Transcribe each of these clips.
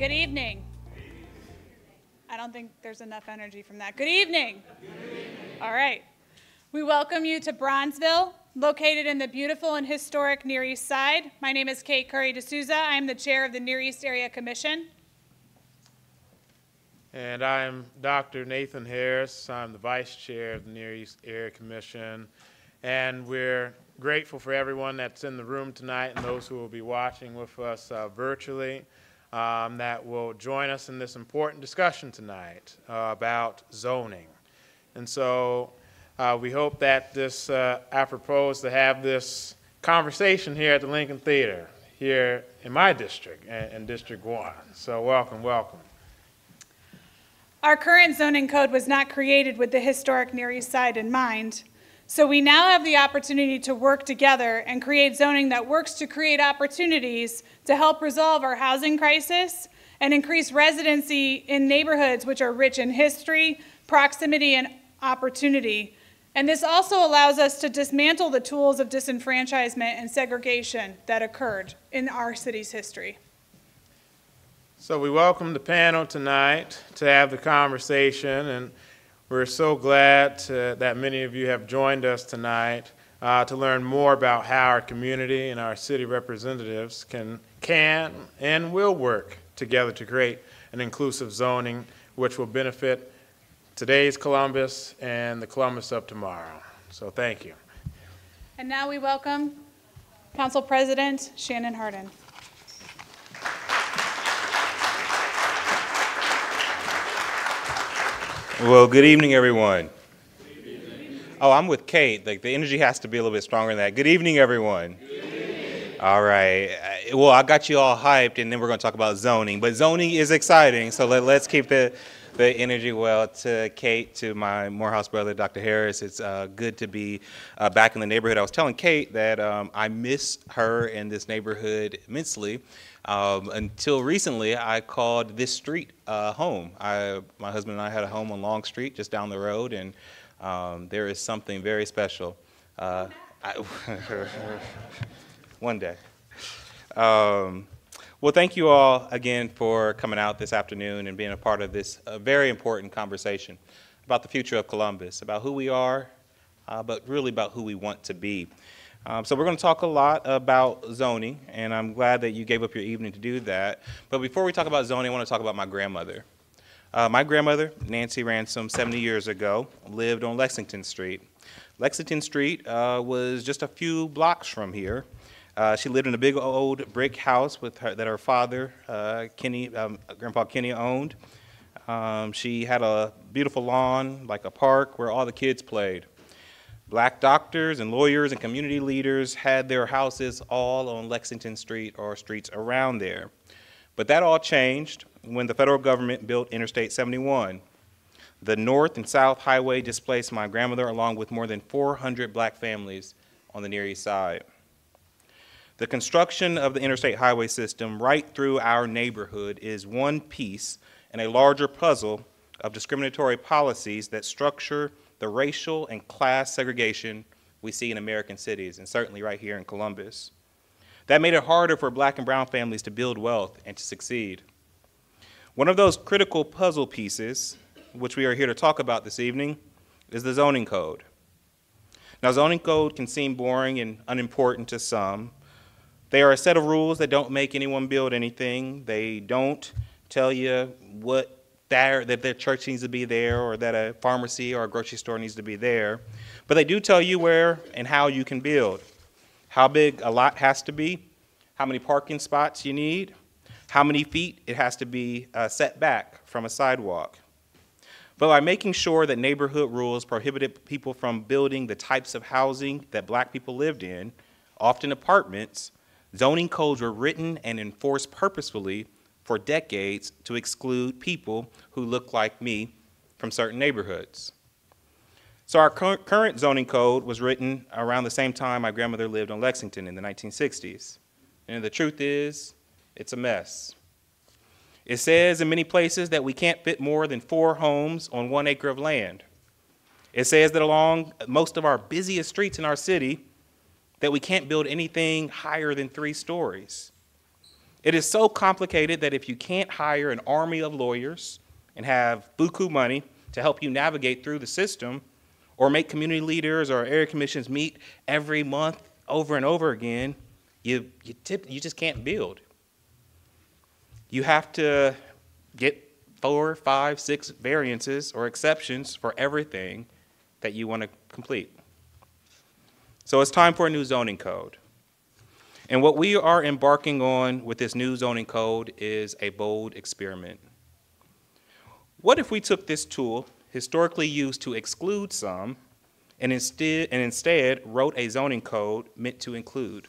Good evening. I don't think there's enough energy from that. Good evening. Good evening. All right. We welcome you to Bronzeville, located in the beautiful and historic Near East Side. My name is Kate Curry D'Souza. I am the chair of the Near East Area Commission. And I'm Dr. Nathan Harris. I'm the vice chair of the Near East Area Commission. And we're grateful for everyone that's in the room tonight and those who will be watching with us virtually that will join us in this important discussion tonight about zoning. And so we hope that this, I propose to have this conversation here at the Lincoln Theater, here in my district, in District 1. So welcome, welcome. Our current zoning code was not created with the historic Near East Side in mind. So we now have the opportunity to work together and create zoning that works to create opportunities to help resolve our housing crisis and increase residency in neighborhoods which are rich in history, proximity, and opportunity. And this also allows us to dismantle the tools of disenfranchisement and segregation that occurred in our city's history. So we welcome the panel tonight to have the conversation, and we're so glad that many of you have joined us tonight to learn more about how our community and our city representatives can and will work together to create an inclusive zoning which will benefit today's Columbus and the Columbus of tomorrow. So thank you. And now we welcome Council President Shannon Hardin. Well, good evening, everyone. Good evening. Oh, I'm with Kate. Like, the energy has to be a little bit stronger than that. Good evening, everyone. Good evening. All right. Well, I got you all hyped, and then we're going to talk about zoning. But zoning is exciting, so let's keep the energy well. To Kate, to my Morehouse brother, Dr. Harris, it's good to be back in the neighborhood. I was telling Kate that I miss her in this neighborhood immensely. Until recently, I called this street home. My husband and I had a home on Long Street, just down the road, and there is something very special. One day. Well, thank you all again for coming out this afternoon and being a part of this very important conversation about the future of Columbus, about who we are, but really about who we want to be. So we're going to talk a lot about zoning, and I'm glad that you gave up your evening to do that. But before we talk about zoning, I want to talk about my grandmother. My grandmother, Nancy Ransom, 70 years ago, lived on Lexington Street. Lexington Street was just a few blocks from here. She lived in a big old brick house that her father, Grandpa Kenny, owned. She had a beautiful lawn, like a park, where all the kids played. Black doctors and lawyers and community leaders had their houses all on Lexington Street or streets around there. But that all changed when the federal government built Interstate 71. The North and South Highway displaced my grandmother along with more than 400 black families on the Near East Side. The construction of the interstate highway system right through our neighborhood is one piece in a larger puzzle of discriminatory policies that structure the racial and class segregation we see in American cities, and certainly right here in Columbus. That made it harder for black and brown families to build wealth and to succeed. One of those critical puzzle pieces, which we are here to talk about this evening, is the zoning code. Now, zoning code can seem boring and unimportant to some. They are a set of rules that don't make anyone build anything. They don't tell you that their church needs to be there or that a pharmacy or a grocery store needs to be there. But they do tell you where and how you can build, how big a lot has to be, how many parking spots you need, how many feet it has to be set back from a sidewalk. But by making sure that neighborhood rules prohibited people from building the types of housing that black people lived in, often apartments, zoning codes were written and enforced purposefully for decades to exclude people who look like me from certain neighborhoods. So our current zoning code was written around the same time my grandmother lived on Lexington in the 1960s. And the truth is, it's a mess. It says in many places that we can't fit more than 4 homes on 1 acre of land. It says that along most of our busiest streets in our city, that we can't build anything higher than 3 stories. It is so complicated that if you can't hire an army of lawyers and have buku money to help you navigate through the system, or make community leaders or area commissions meet every month over and over again, you just can't build. You have to get 4, 5, 6 variances or exceptions for everything that you want to complete. So it's time for a new zoning code. And what we are embarking on with this new zoning code is a bold experiment. What if we took this tool, historically used to exclude some, and instead wrote a zoning code meant to include,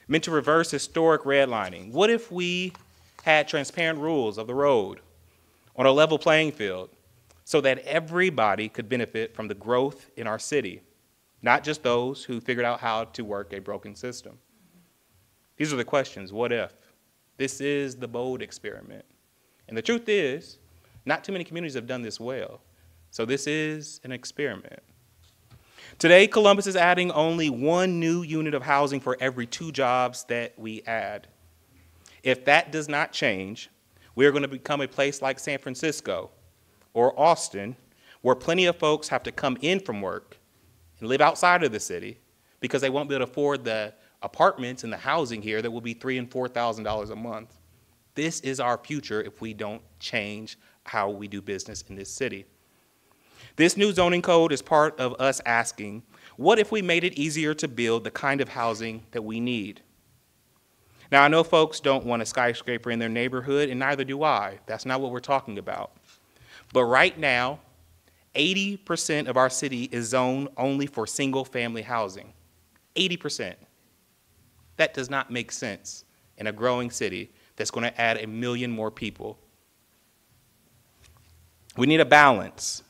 meant to reverse historic redlining? What if we had transparent rules of the road on a level playing field so that everybody could benefit from the growth in our city, not just those who figured out how to work a broken system? These are the questions. What if? This is the bold experiment. And the truth is, not too many communities have done this well. So this is an experiment. Today, Columbus is adding only 1 new unit of housing for every 2 jobs that we add. If that does not change, we're going to become a place like San Francisco or Austin, where plenty of folks have to come in from work and live outside of the city because they won't be able to afford the apartments and the housing here that will be $3,000 and $4,000 a month. This is our future if we don't change how we do business in this city. This new zoning code is part of us asking, what if we made it easier to build the kind of housing that we need? Now, I know folks don't want a skyscraper in their neighborhood, and neither do I. That's not what we're talking about. But right now, 80% of our city is zoned only for single-family housing. 80%. That does not make sense in a growing city that's going to add 1 million more people. We need a balance.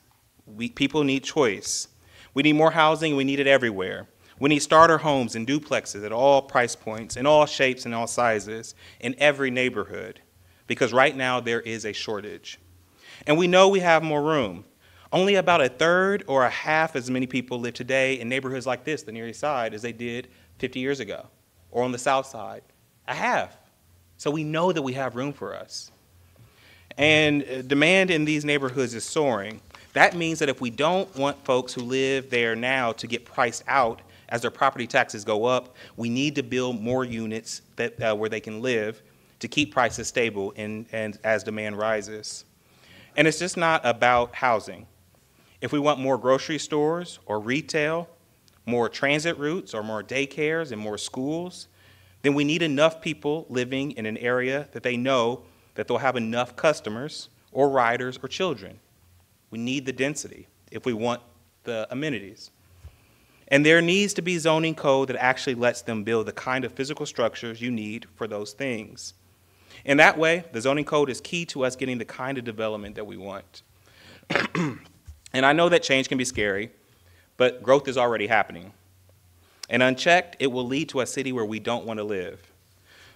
People need choice. We need more housing, and we need it everywhere. We need starter homes and duplexes at all price points, in all shapes and all sizes, in every neighborhood, because right now there is a shortage. And we know we have more room. Only about 1/3 or 1/2 as many people live today in neighborhoods like this, the Near East Side, as they did 50 years ago, or on the South Side. 1/2. So we know that we have room for us. And demand in these neighborhoods is soaring. That means that if we don't want folks who live there now to get priced out as their property taxes go up, we need to build more units that, where they can live to keep prices stable and as demand rises. And it's just not about housing. If we want more grocery stores or retail, more transit routes or more daycares and more schools, then we need enough people living in an area that they know that they'll have enough customers or riders or children. We need the density if we want the amenities. And there needs to be zoning code that actually lets them build the kind of physical structures you need for those things. In that way, the zoning code is key to us getting the kind of development that we want. And I know that change can be scary, but growth is already happening. And unchecked, it will lead to a city where we don't want to live.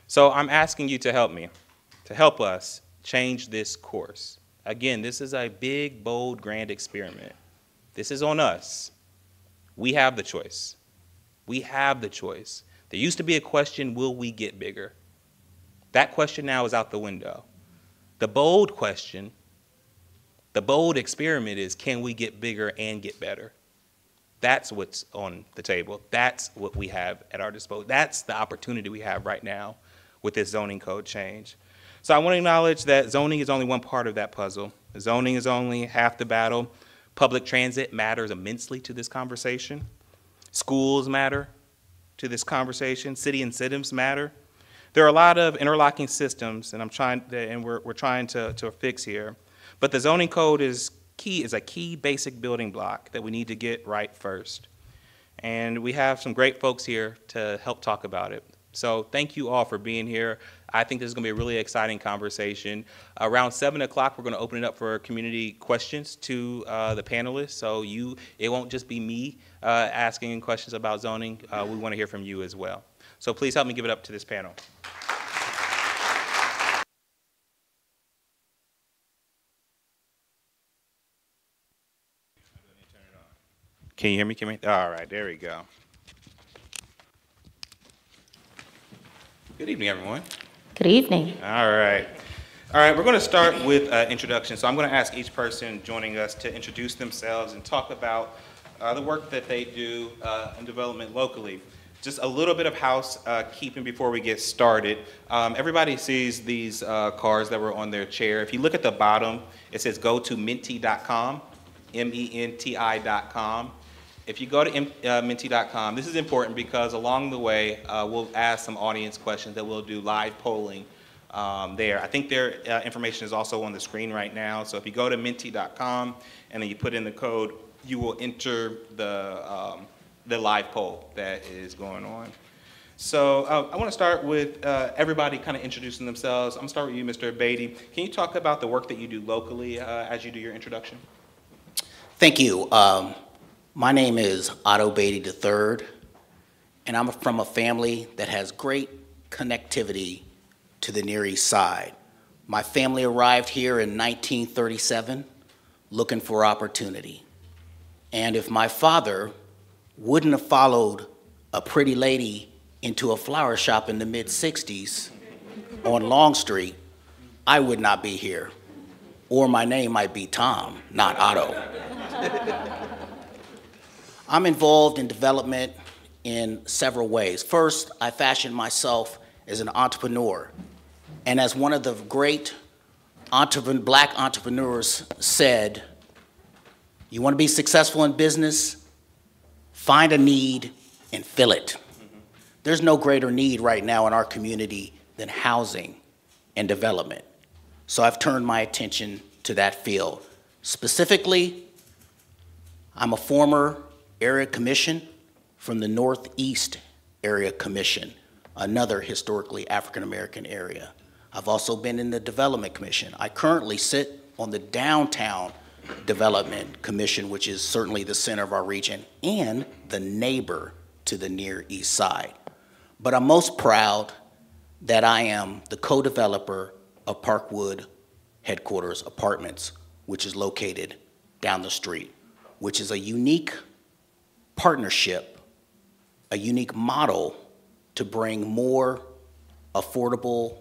So I'm asking you to help me, to help us change this course. Again, this is a big, bold, grand experiment. This is on us. We have the choice. We have the choice. There used to be a question, will we get bigger? That question now is out the window. The bold question, the bold experiment is, can we get bigger and get better? That's what's on the table. That's what we have at our disposal. That's the opportunity we have right now with this zoning code change. So I want to acknowledge that zoning is only one part of that puzzle. Zoning is only half the battle. Public transit matters immensely to this conversation. Schools matter to this conversation. City incentives matter. There are a lot of interlocking systems, and we're trying to fix here. But the zoning code is a key basic building block that we need to get right first. And we have some great folks here to help talk about it. So thank you all for being here. I think this is going to be a really exciting conversation. Around 7 o'clock, we're going to open it up for community questions to the panelists. So it won't just be me asking questions about zoning. We want to hear from you as well. So please help me give it up to this panel. Can you hear me? All right, there we go. Good evening, everyone. Good evening. All right. All right, we're going to start with introduction. So I'm going to ask each person joining us to introduce themselves and talk about the work that they do in development locally. Just a little bit of housekeeping before we get started. Everybody sees these cards that were on their chair. If you look at the bottom, it says go to menti.com, menti.com. If you go to menti.com, this is important because along the way, we'll ask some audience questions that we'll do live polling there. I think their information is also on the screen right now. So if you go to menti.com and then you put in the code, you will enter the live poll that is going on. So I want to start with everybody kind of introducing themselves. I'm going to start with you, Mr. Beatty. Can you talk about the work that you do locally as you do your introduction? Thank you. My name is Otto Beatty III, and I'm from a family that has great connectivity to the Near East Side. My family arrived here in 1937 looking for opportunity. And if my father wouldn't have followed a pretty lady into a flower shop in the mid-60s on Long Street, I would not be here. Or my name might be Tom, not Otto. I'm involved in development in several ways. First, I fashioned myself as an entrepreneur. And as one of the great black entrepreneurs said, you want to be successful in business? Find a need and fill it. There's no greater need right now in our community than housing and development. So I've turned my attention to that field. Specifically, I'm a former area commission from the Northeast Area Commission, another historically African-American area. I've also been in the Development Commission. I currently sit on the Downtown Development Commission, which is certainly the center of our region, and the neighbor to the Near East Side. But I'm most proud that I am the co-developer of Parkwood Headquarters Apartments, which is located down the street, which is a unique partnership, a unique model to bring more affordable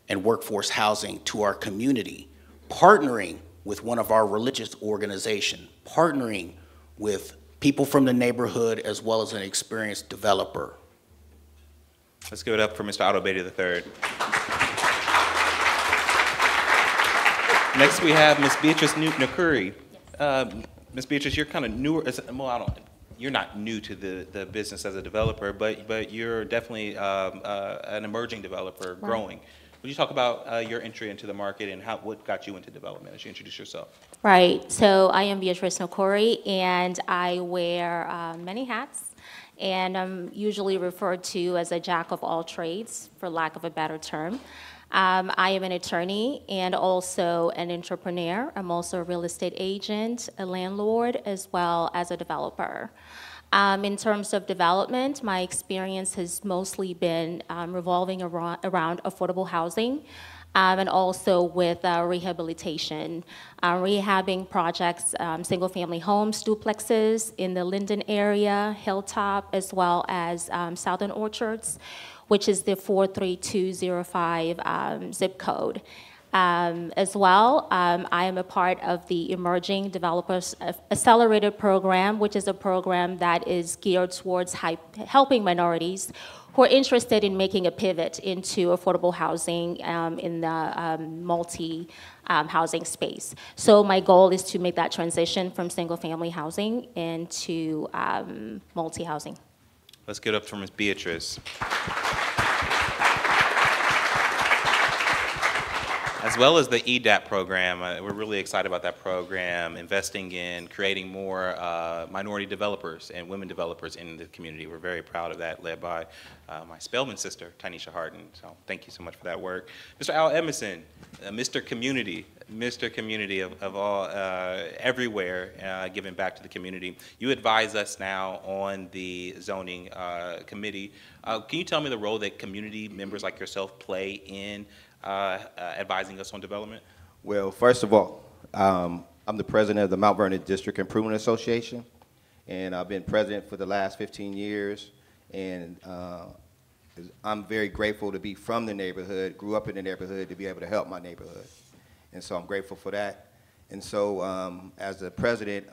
and workforce housing to our community, partnering with one of our religious organizations, partnering with people from the neighborhood as well as an experienced developer. Let's give it up for Mr. Otto Beatty III. Next we have Ms. Beatrice Nakuri. Ms. Beatrice, you're kind of newer, you're not new to the business as a developer, but you're definitely an emerging developer, right, growing. Would you talk about your entry into the market and what got you into development as you introduce yourself? Right. So I am Beatrice Nakuri, and I wear many hats. And I'm usually referred to as a jack of all trades, for lack of a better term. I am an attorney and also an entrepreneur. I'm also a real estate agent, a landlord, as well as a developer. In terms of development, my experience has mostly been revolving around affordable housing and also with rehabilitation, rehabbing projects, single-family homes, duplexes in the Linden area, Hilltop, as well as Southern Orchards, which is the 43205 zip code. As well, I am a part of the Emerging Developers Accelerator Program, which is a program that is geared towards helping minorities who are interested in making a pivot into affordable housing in the multi-housing space. So my goal is to make that transition from single-family housing into multi-housing. Let's get up for Ms. Beatrice. As well as the EDAP program, we're really excited about that program, investing in creating more minority developers and women developers in the community. We're very proud of that, led by my Spelman sister, Tynesha Harden. So thank you so much for that work. Mr. Al Emerson, Mr. Community of all, everywhere, giving back to the community. You advise us now on the zoning committee. Can you tell me the role that community members like yourself play in advising us on development? Well, first of all, I'm the president of the Mount Vernon District Improvement Association, and I've been president for the last 15 years. And I'm very grateful to be from the neighborhood, grew up in the neighborhood, to be able to help my neighborhood. And so I'm grateful for that. And so as the president,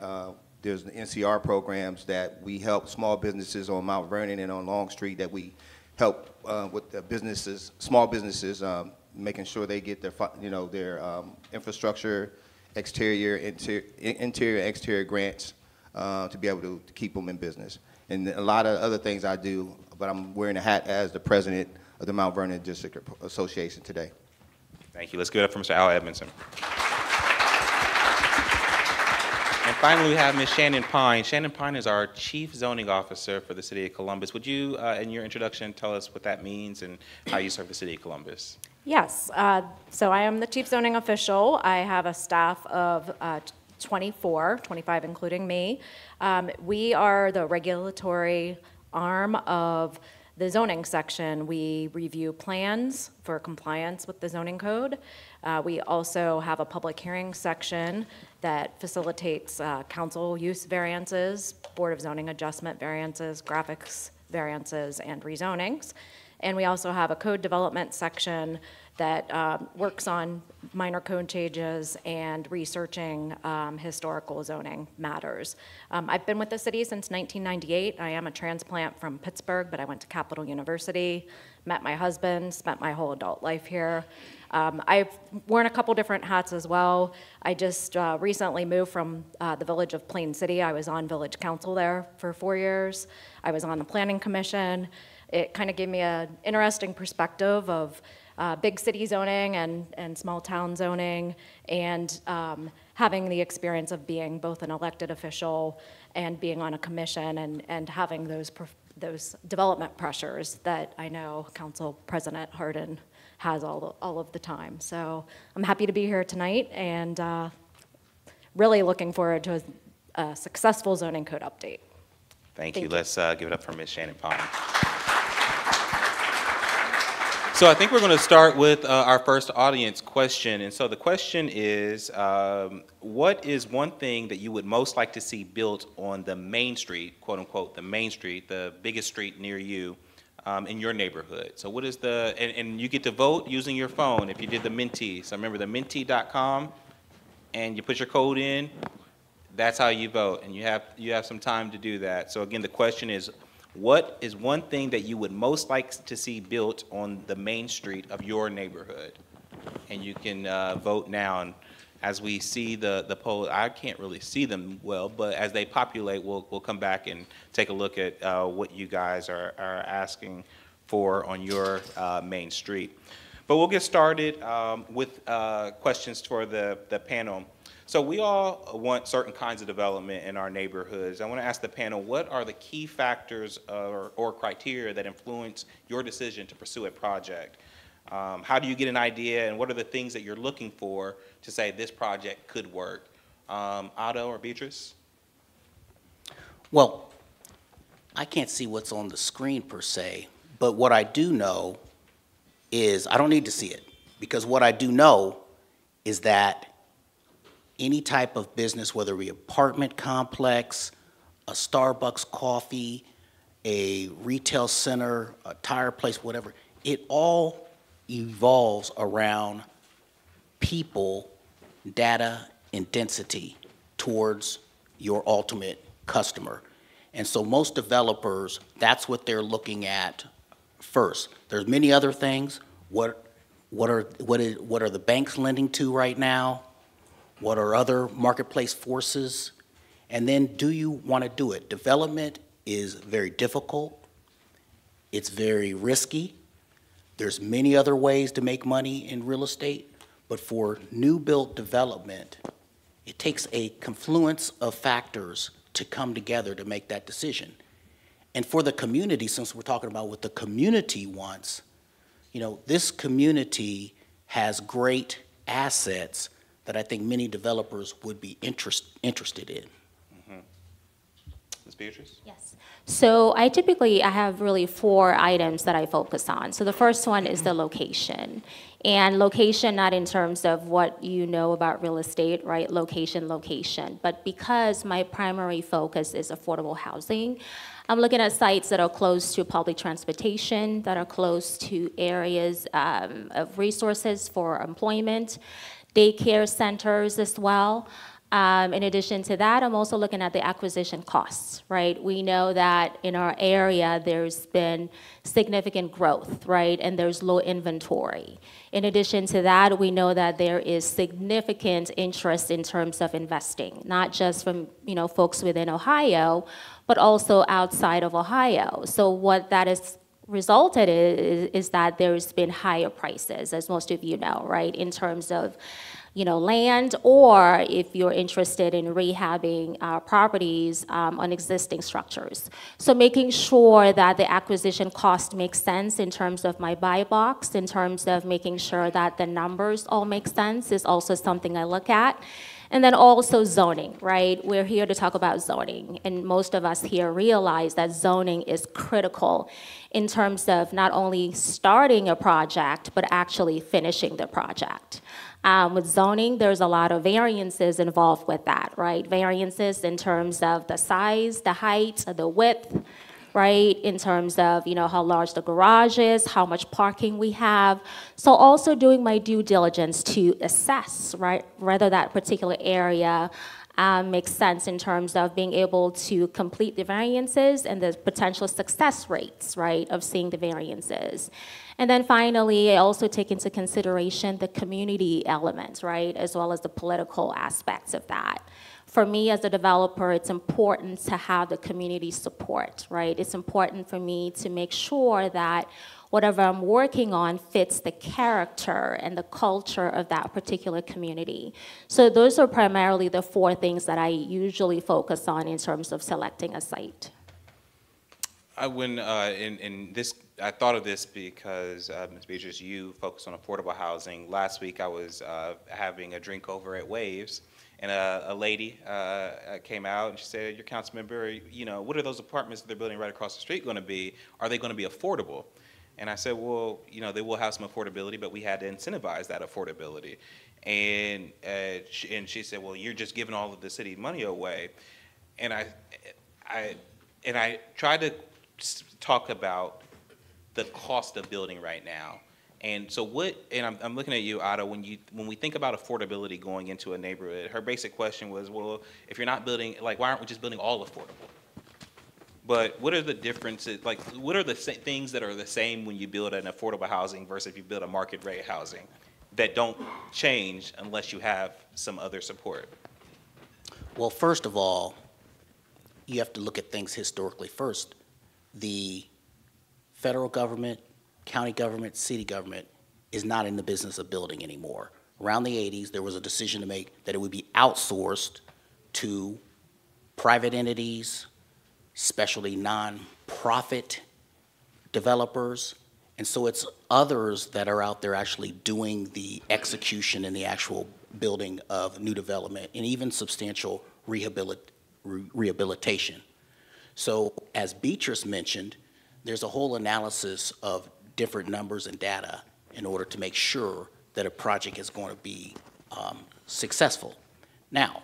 there's the NCR programs that we help small businesses on Mount Vernon and on Long Street, that we help with the businesses, small businesses, making sure they get their, their infrastructure, interior, exterior grants to be able to keep them in business. And a lot of other things I do, but I'm wearing a hat as the president of the Mount Vernon District Association today. Thank you. Let's give it up for Mr. Al Edmondson. And finally, we have Ms. Shannon Pine. Shannon Pine is our Chief Zoning Officer for the City of Columbus. Would you, in your introduction, tell us what that means and how you serve the City of Columbus? Yes, so I am the Chief Zoning Official. I have a staff of 25 including me. We are the regulatory arm of the zoning section. We review plans for compliance with the zoning code. We also have a public hearing section that facilitates council use variances, Board of Zoning Adjustment variances, graphics variances, and rezonings. And we also have a code development section that works on minor code changes and researching historical zoning matters. I've been with the city since 1998. I am a transplant from Pittsburgh, but I went to Capital University, met my husband, spent my whole adult life here. I've worn a couple different hats as well. I just recently moved from the village of Plain City. I was on village council there for 4 years. I was on the planning commission. It kind of gave me an interesting perspective of big city zoning and small town zoning, and having the experience of being both an elected official and being on a commission, and having those development pressures that I know Council President Hardin has all of the time. So I'm happy to be here tonight, and really looking forward to a successful zoning code update. Thank you. Let's give it up for Ms. Shannon Pine. So I think we're going to start with our first audience question. And so the question is, what is one thing that you would most like to see built on the main street, quote unquote, the main street, the biggest street near you in your neighborhood? So what is and you get to vote using your phone if you did the Menti. So remember the Menti.com, and you put your code in, that's how you vote. And you have some time to do that. So again, the question is, what is one thing that you would most like to see built on the main street of your neighborhood? And you can vote now. And as we see the poll, I can't really see them well, but as they populate, we'll come back and take a look at what you guys are asking for on your main street. But we'll get started with questions for the panel. So we all want certain kinds of development in our neighborhoods. I want to ask the panel, what are the key factors or criteria that influence your decision to pursue a project? How do you get an idea, and what are the things that you're looking for to say this project could work? Otto or Beatrice? Well, I can't see what's on the screen per se, but what I do know is, I don't need to see it, because what I do know is that any type of business, whether it be apartment complex, a Starbucks coffee, a retail center, a tire place, whatever, it all evolves around people, data, and density towards your ultimate customer. And so most developers, that's what they're looking at first. There's many other things. What are the banks lending to right now? What are other marketplace forces? And then, do you want to do it? Development is very difficult. It's very risky. There's many other ways to make money in real estate, but for new built development, it takes a confluence of factors to come together to make that decision. And for the community, since we're talking about what the community wants, this community has great assets that I think many developers would be interested in. Mm-hmm. Ms. Beatrice? Yes. So I have really 4 items that I focus on. So the first one is the location. And location not in terms of what you know about real estate, right? Location. But because my primary focus is affordable housing, I'm looking at sites that are close to public transportation, that are close to areas of resources for employment, daycare centers as well. In addition to that, I'm also looking at the acquisition costs, right? We know that in our area, there's been significant growth, right? And there's low inventory. In addition to that, we know that there is significant interest in terms of investing, not just from, folks within Ohio, but also outside of Ohio. So what that has resulted is that there's been higher prices, as most of you know, right? In terms of land, or if you're interested in rehabbing properties on existing structures. So making sure that the acquisition cost makes sense in terms of my buy box, in terms of making sure that the numbers all make sense is also something I look at. And then also zoning, right? We're here to talk about zoning, and most of us here realize that zoning is critical in terms of not only starting a project, but actually finishing the project. With zoning, there's a lot of variances involved with that, right? Variances in terms of the size, the height, the width, right? In terms of, how large the garage is, how much parking we have. So also doing my due diligence to assess, right, whether that particular area makes sense in terms of being able to complete the variances and the potential success rates, right, of seeing the variances. And then finally, I also take into consideration the community element, right, as well as the political aspects of that. For me as a developer, it's important to have the community support, right? It's important for me to make sure that whatever I'm working on fits the character and the culture of that particular community. So those are primarily the 4 things that I usually focus on in terms of selecting a site. I thought of this because, Ms. Beatrice, you focus on affordable housing. Last week I was having a drink over at Waves, and a lady came out and she said, "Your council member, what are those apartments that they're building right across the street going to be? Are they going to be affordable?" And I said, well, they will have some affordability, but we had to incentivize that affordability. And she said, well, you're just giving all of the city money away. And I tried to talk about the cost of building right now. And so I'm looking at you, Otto, when we think about affordability going into a neighborhood, her basic question was, well, if you're not building, why aren't we just building all affordable? But what are the differences, what are the things that are the same when you build an affordable housing versus if you build a market rate housing that don't change unless you have some other support? Well, first of all, you have to look at things historically first. The federal government, county government, city government is not in the business of building anymore. Around the 80s, there was a decision to make that it would be outsourced to private entities, especially non-profit developers. And so it's others that are out there actually doing the execution and the actual building of new development and even substantial rehabilitation. So as Beatrice mentioned, there's a whole analysis of different numbers and data in order to make sure that a project is going to be successful. Now,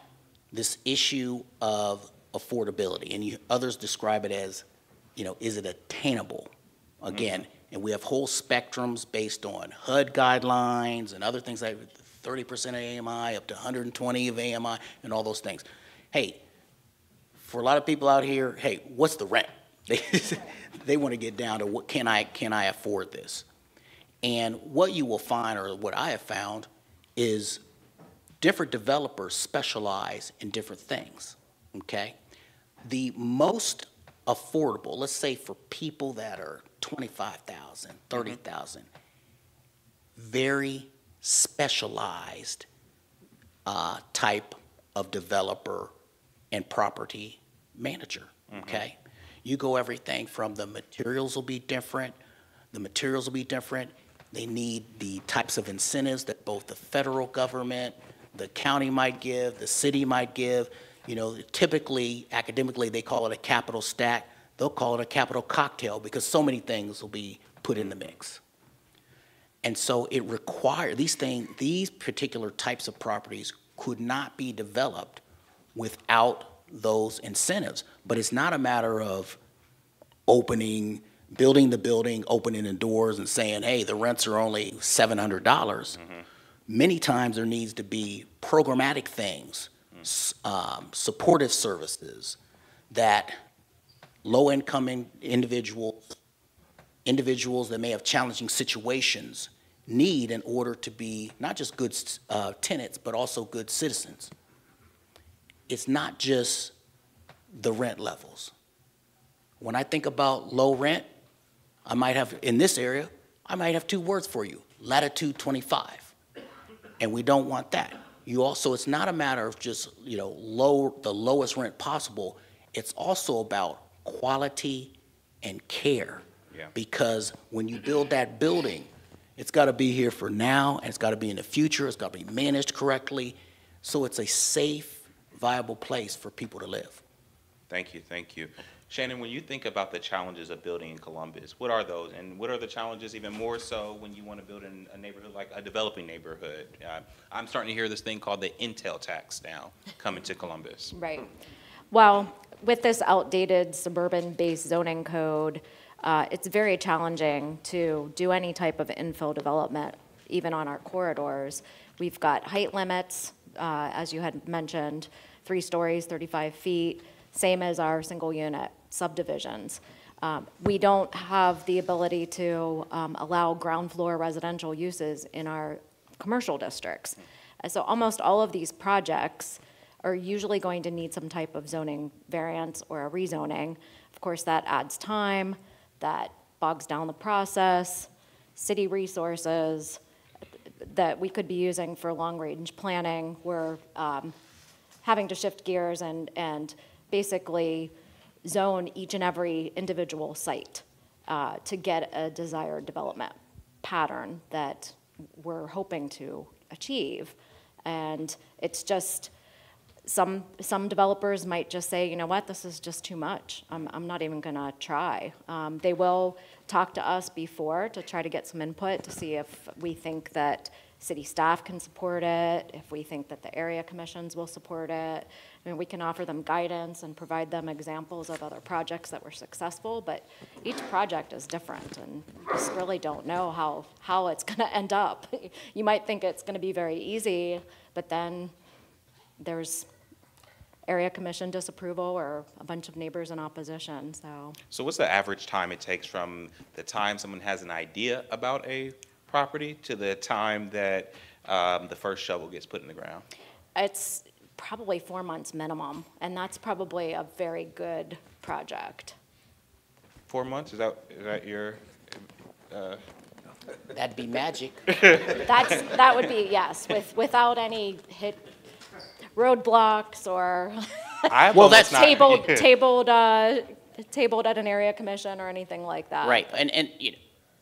this issue of affordability, and others describe it as, is it attainable? Again, and we have whole spectrums based on HUD guidelines and other things like 30% of AMI up to 120 of AMI and all those things. Hey, for a lot of people out here, hey, what's the rent? They want to get down to what can I afford this? And what you will find, or what I have found, is different developers specialize in different things, okay? The most affordable, let's say for people that are 25,000, 30,000, very specialized type of developer and property manager, okay? You go everything from the materials will be different, They need the types of incentives that both the federal government, the county might give, the city might give. You know, typically, academically, they call it a capital stack. They'll call it a capital cocktail because so many things will be put in the mix. And so it requires, these particular types of properties could not be developed without those incentives. But it's not a matter of building the building, opening the doors and saying, hey, the rents are only $700. Many times there needs to be programmatic things, supportive services that low-income individuals that may have challenging situations need in order to be not just good tenants, but also good citizens. It's not just the rent levels. When I think about low rent, I might have, in this area, I might have two words for you, latitude 25. And we don't want that. You also, it's not a matter of just, you know, the lowest rent possible. It's also about quality and care. Yeah. Because when you build that building, it's got to be here for now, and it's got to be in the future, it's got to be managed correctly, so it's a safe, viable place for people to live. Thank you, thank you. Shannon, when you think about the challenges of building in Columbus, what are those? And what are the challenges even more so when you want to build in a neighborhood like a developing neighborhood? I'm starting to hear this thing called the Intel tax now coming to Columbus. Right. Well, with this outdated suburban-based zoning code, it's very challenging to do any type of infill development, even on our corridors. We've got height limits, as you had mentioned, 3 stories, 35 feet, same as our single unit subdivisions. We don't have the ability to allow ground floor residential uses in our commercial districts. So almost all of these projects are usually going to need some type of zoning variance or a rezoning. Of course, that adds time, that bogs down the process, city resources that we could be using for long-range planning. We're having to shift gears and basically zone each and every individual site to get a desired development pattern that we're hoping to achieve. And it's just, some developers might just say, you know what, this is just too much. I'm not even gonna try. They will talk to us before to try to get some input to see if we think that city staff can support it, if we think that the area commissions will support it. I mean, we can offer them guidance and provide them examples of other projects that were successful, but each project is different, and you just really don't know how it's gonna end up. You might think it's gonna be very easy, but then there's area commission disapproval or a bunch of neighbors in opposition, so. So what's the average time it takes from the time someone has an idea about a property to the time that the first shovel gets put in the ground? It's probably 4 months minimum, and that's probably a very good project. 4 months, is that your? That'd be magic. That would be, yes, without any hit roadblocks or Well, that's not tabled at an area commission or anything like that. Right, and you know,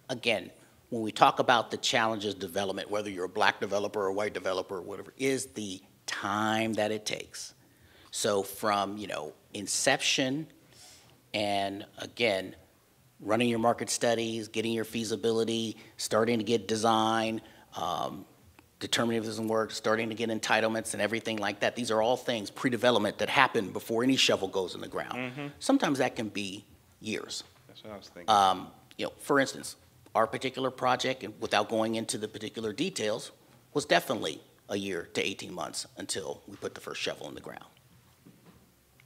again, when we talk about the challenges of development, whether you're a black developer or a white developer or whatever, is the time that it takes. So from, you know, inception and, again, running your market studies, getting your feasibility, starting to get design, determining if this doesn't work, starting to get entitlements and everything like that. These are all things, pre-development, that happen before any shovel goes in the ground. Mm-hmm. Sometimes that can be years. That's what I was thinking. You know, for instance, our particular project, and without going into the particular details, was definitely a year to 18 months until we put the first shovel in the ground.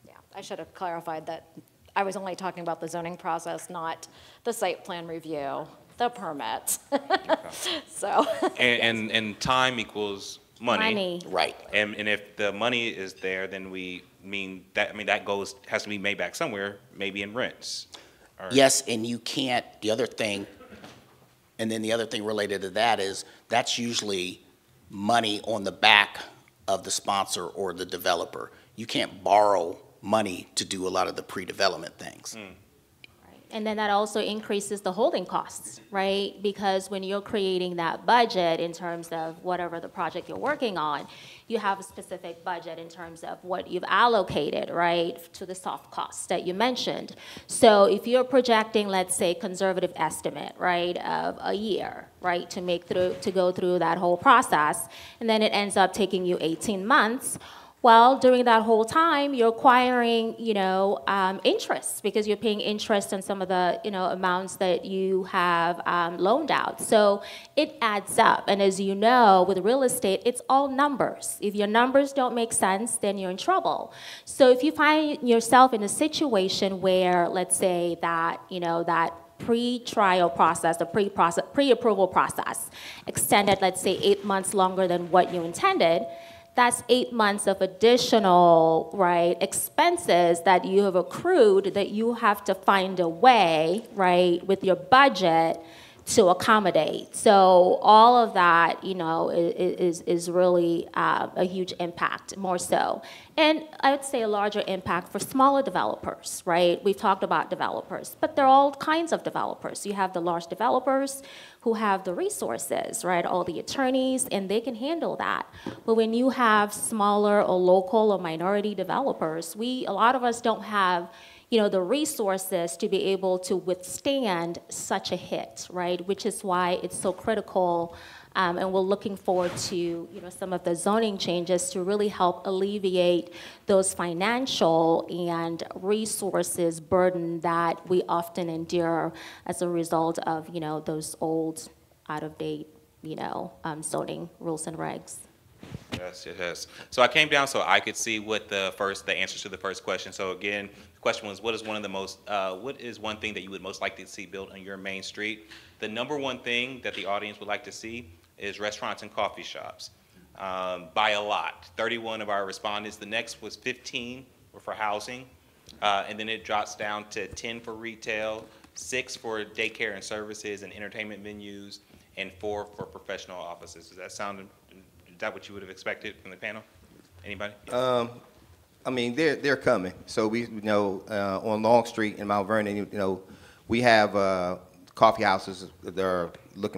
Yeah, I should have clarified that I was only talking about the zoning process, not the site plan review, the permits. So. And time equals money. Right. And if the money is there, then that has to be made back somewhere, maybe in rents. Yes, and you can't, the other thing related to that is that's usually money on the back of the sponsor or the developer. You can't borrow money to do a lot of the pre-development things. Mm. And then that also increases the holding costs, right? Because when you're creating that budget in terms of whatever the project you're working on, you have a specific budget in terms of what you've allocated, right, to the soft costs that you mentioned. So if you're projecting, let's say, conservative estimate, right, of a year, right, to go through that whole process, and then it ends up taking you 18 months, well, during that whole time, you're acquiring, interest because you're paying interest on some of the, amounts that you have loaned out. So it adds up. And as you know, with real estate, it's all numbers. If your numbers don't make sense, then you're in trouble. So if you find yourself in a situation where, let's say that, that pre-trial process, the pre-approval process extended, let's say, 8 months longer than what you intended, that's 8 months of additional, right, expenses that you have accrued that you have to find a way, right, with your budget to accommodate. So all of that, is really a huge impact, more so. And I would say a larger impact for smaller developers, right? We've talked about developers, but there are all kinds of developers. You have the large developers who have the resources, right, all the attorneys, and they can handle that. But when you have smaller or local or minority developers, a lot of us don't have the resources to be able to withstand such a hit, right? Which is why it's so critical, and we're looking forward to, some of the zoning changes to really help alleviate those financial and resources burden that we often endure as a result of, those old, out-of-date, zoning rules and regs. Yes, yes. So I came down so I could see what the answers to the first question. So again, the question was, what is one thing that you would most like to see built on your main street? The number one thing that the audience would like to see is restaurants and coffee shops, by a lot. 31 of our respondents. The next was 15 were for housing, and then it drops down to 10 for retail, 6 for daycare and services and entertainment venues, and 4 for professional offices. Does that sound? Is that what you would have expected from the panel? Anybody? I mean, they're coming. So we on Long Street in Mount Vernon, we have coffee houses that are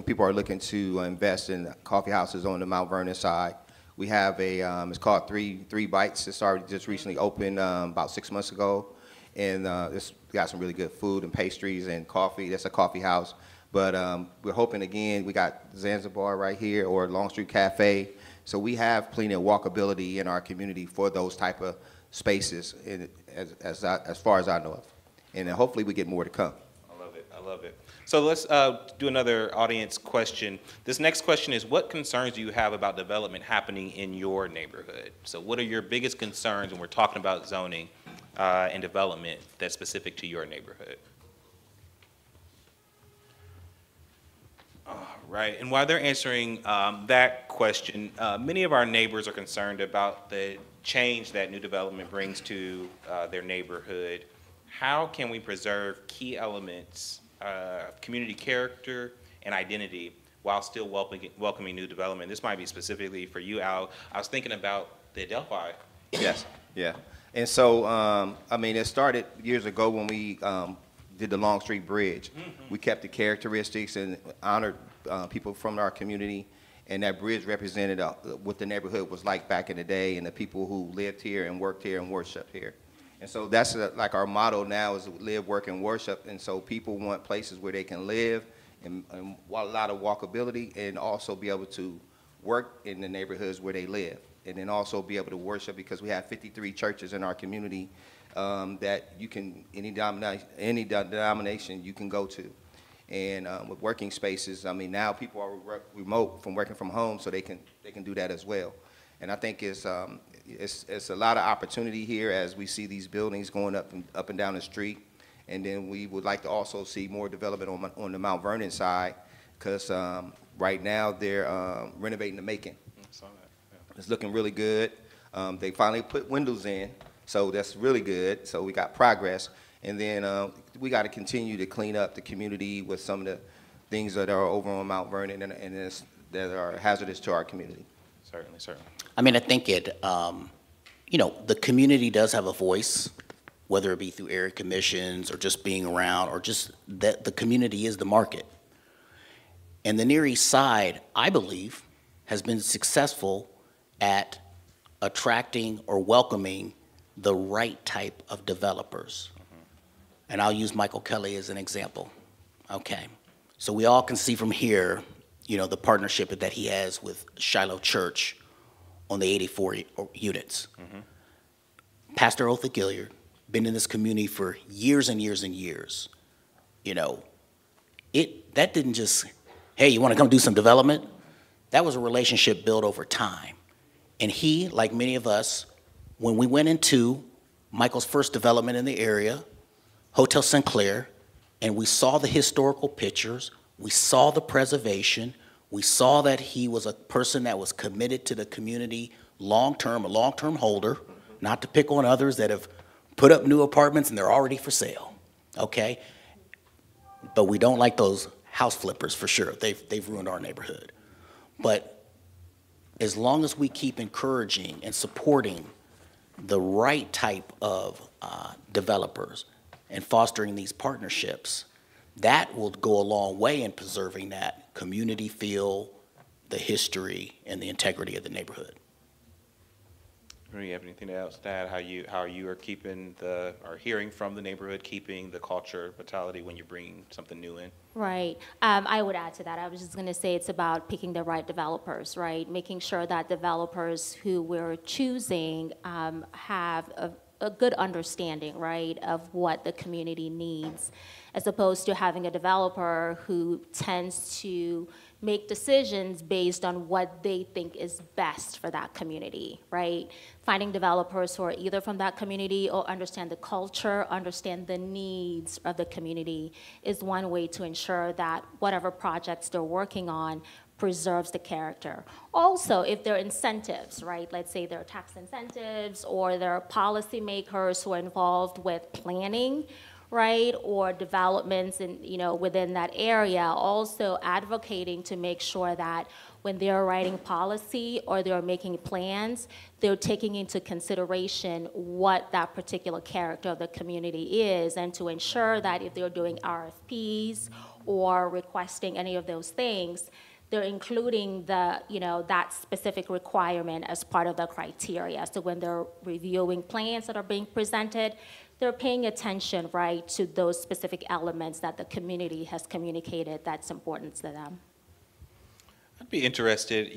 people are looking to invest in coffee houses on the Mount Vernon side. We have it's called Three Bites. It started just recently opened about 6 months ago, and it's got some really good food and pastries and coffee. That's a coffee house. But we're hoping again. We got Zanzibar right here or Long Street Cafe. So we have plenty of walkability in our community for those type of spaces, as far as I know of, and hopefully we get more to come. I love it. I love it. So let's do another audience question. This next question is, what concerns do you have about development happening in your neighborhood? So what are your biggest concerns when we're talking about zoning and development that's specific to your neighborhood? Right, and while they're answering that question, many of our neighbors are concerned about the change that new development brings to their neighborhood. How can we preserve key elements of community character and identity while still welcoming new development? This might be specifically for you, Al. I was thinking about the Adelphi. Yes, yeah. And so, it started years ago when we did the Long Street Bridge. Mm-hmm. We kept the characteristics and honored people from our community, and that bridge represented what the neighborhood was like back in the day and the people who lived here and worked here and worshiped here. And so that's like our motto now is live, work, and worship. And so people want places where they can live and a lot of walkability, and also be able to work in the neighborhoods where they live, and then also be able to worship, because we have 53 churches in our community that you can, any denomination you can go to. And with working spaces, now people are remote from working from home, so they can do that as well. And I think it's a lot of opportunity here as we see these buildings going up and down the street. And then we would like to also see more development on the Mount Vernon side, because right now they're renovating the Macon. I saw that. Yeah. It's looking really good. They finally put windows in, so that's really good. So we got progress. And then we got to continue to clean up the community with some of the things that are over on Mount Vernon and that are hazardous to our community. Certainly, certainly. I think the community does have a voice whether it be through area commissions or just being around or just that the community is the market. And the Near East Side, I believe, has been successful at attracting or welcoming the right type of developers. And I'll use Michael Kelly as an example. Okay, so we all can see from here, you know, the partnership that he has with Shiloh Church on the 84 units. Pastor Otha Gilliard, been in this community for years and years and years. You know, that didn't just, hey, you want to come do some development? That was a relationship built over time. And he, like many of us, when we went into Michael's first development in the area, Hotel Sinclair, and we saw the historical pictures, we saw the preservation, we saw that he was a person that was committed to the community long-term, a long-term holder, not to pick on others that have put up new apartments and they're already for sale, okay? But we don't like those house flippers for sure. They've ruined our neighborhood. But as long as we keep encouraging and supporting the right type of developers and fostering these partnerships, that will go a long way in preserving that community feel, the history, and the integrity of the neighborhood. Do you have anything else to add? How you are keeping or hearing from the neighborhood, keeping the culture, vitality when you're bringing something new in? Right. I would add to that. I was just going to say it's about picking the right developers, right? Making sure that developers who we're choosing have a good understanding, right, of what the community needs, as opposed to having a developer who tends to make decisions based on what they think is best for that community, right? Finding developers who are either from that community or understand the culture, understand the needs of the community is one way to ensure that whatever projects they're working on preserves the character. Also, if there are incentives, right? Let's say there are tax incentives or there are policymakers who are involved with planning, right, or developments in, within that area, also advocating to make sure that when they're writing policy or they're making plans, they're taking into consideration what that particular character of the community is, and to ensure that if they're doing RFPs or requesting any of those things, they're including that specific requirement as part of the criteria. So when they're reviewing plans that are being presented, they're paying attention, right, to those specific elements that the community has communicated that's important to them. I'd be interested,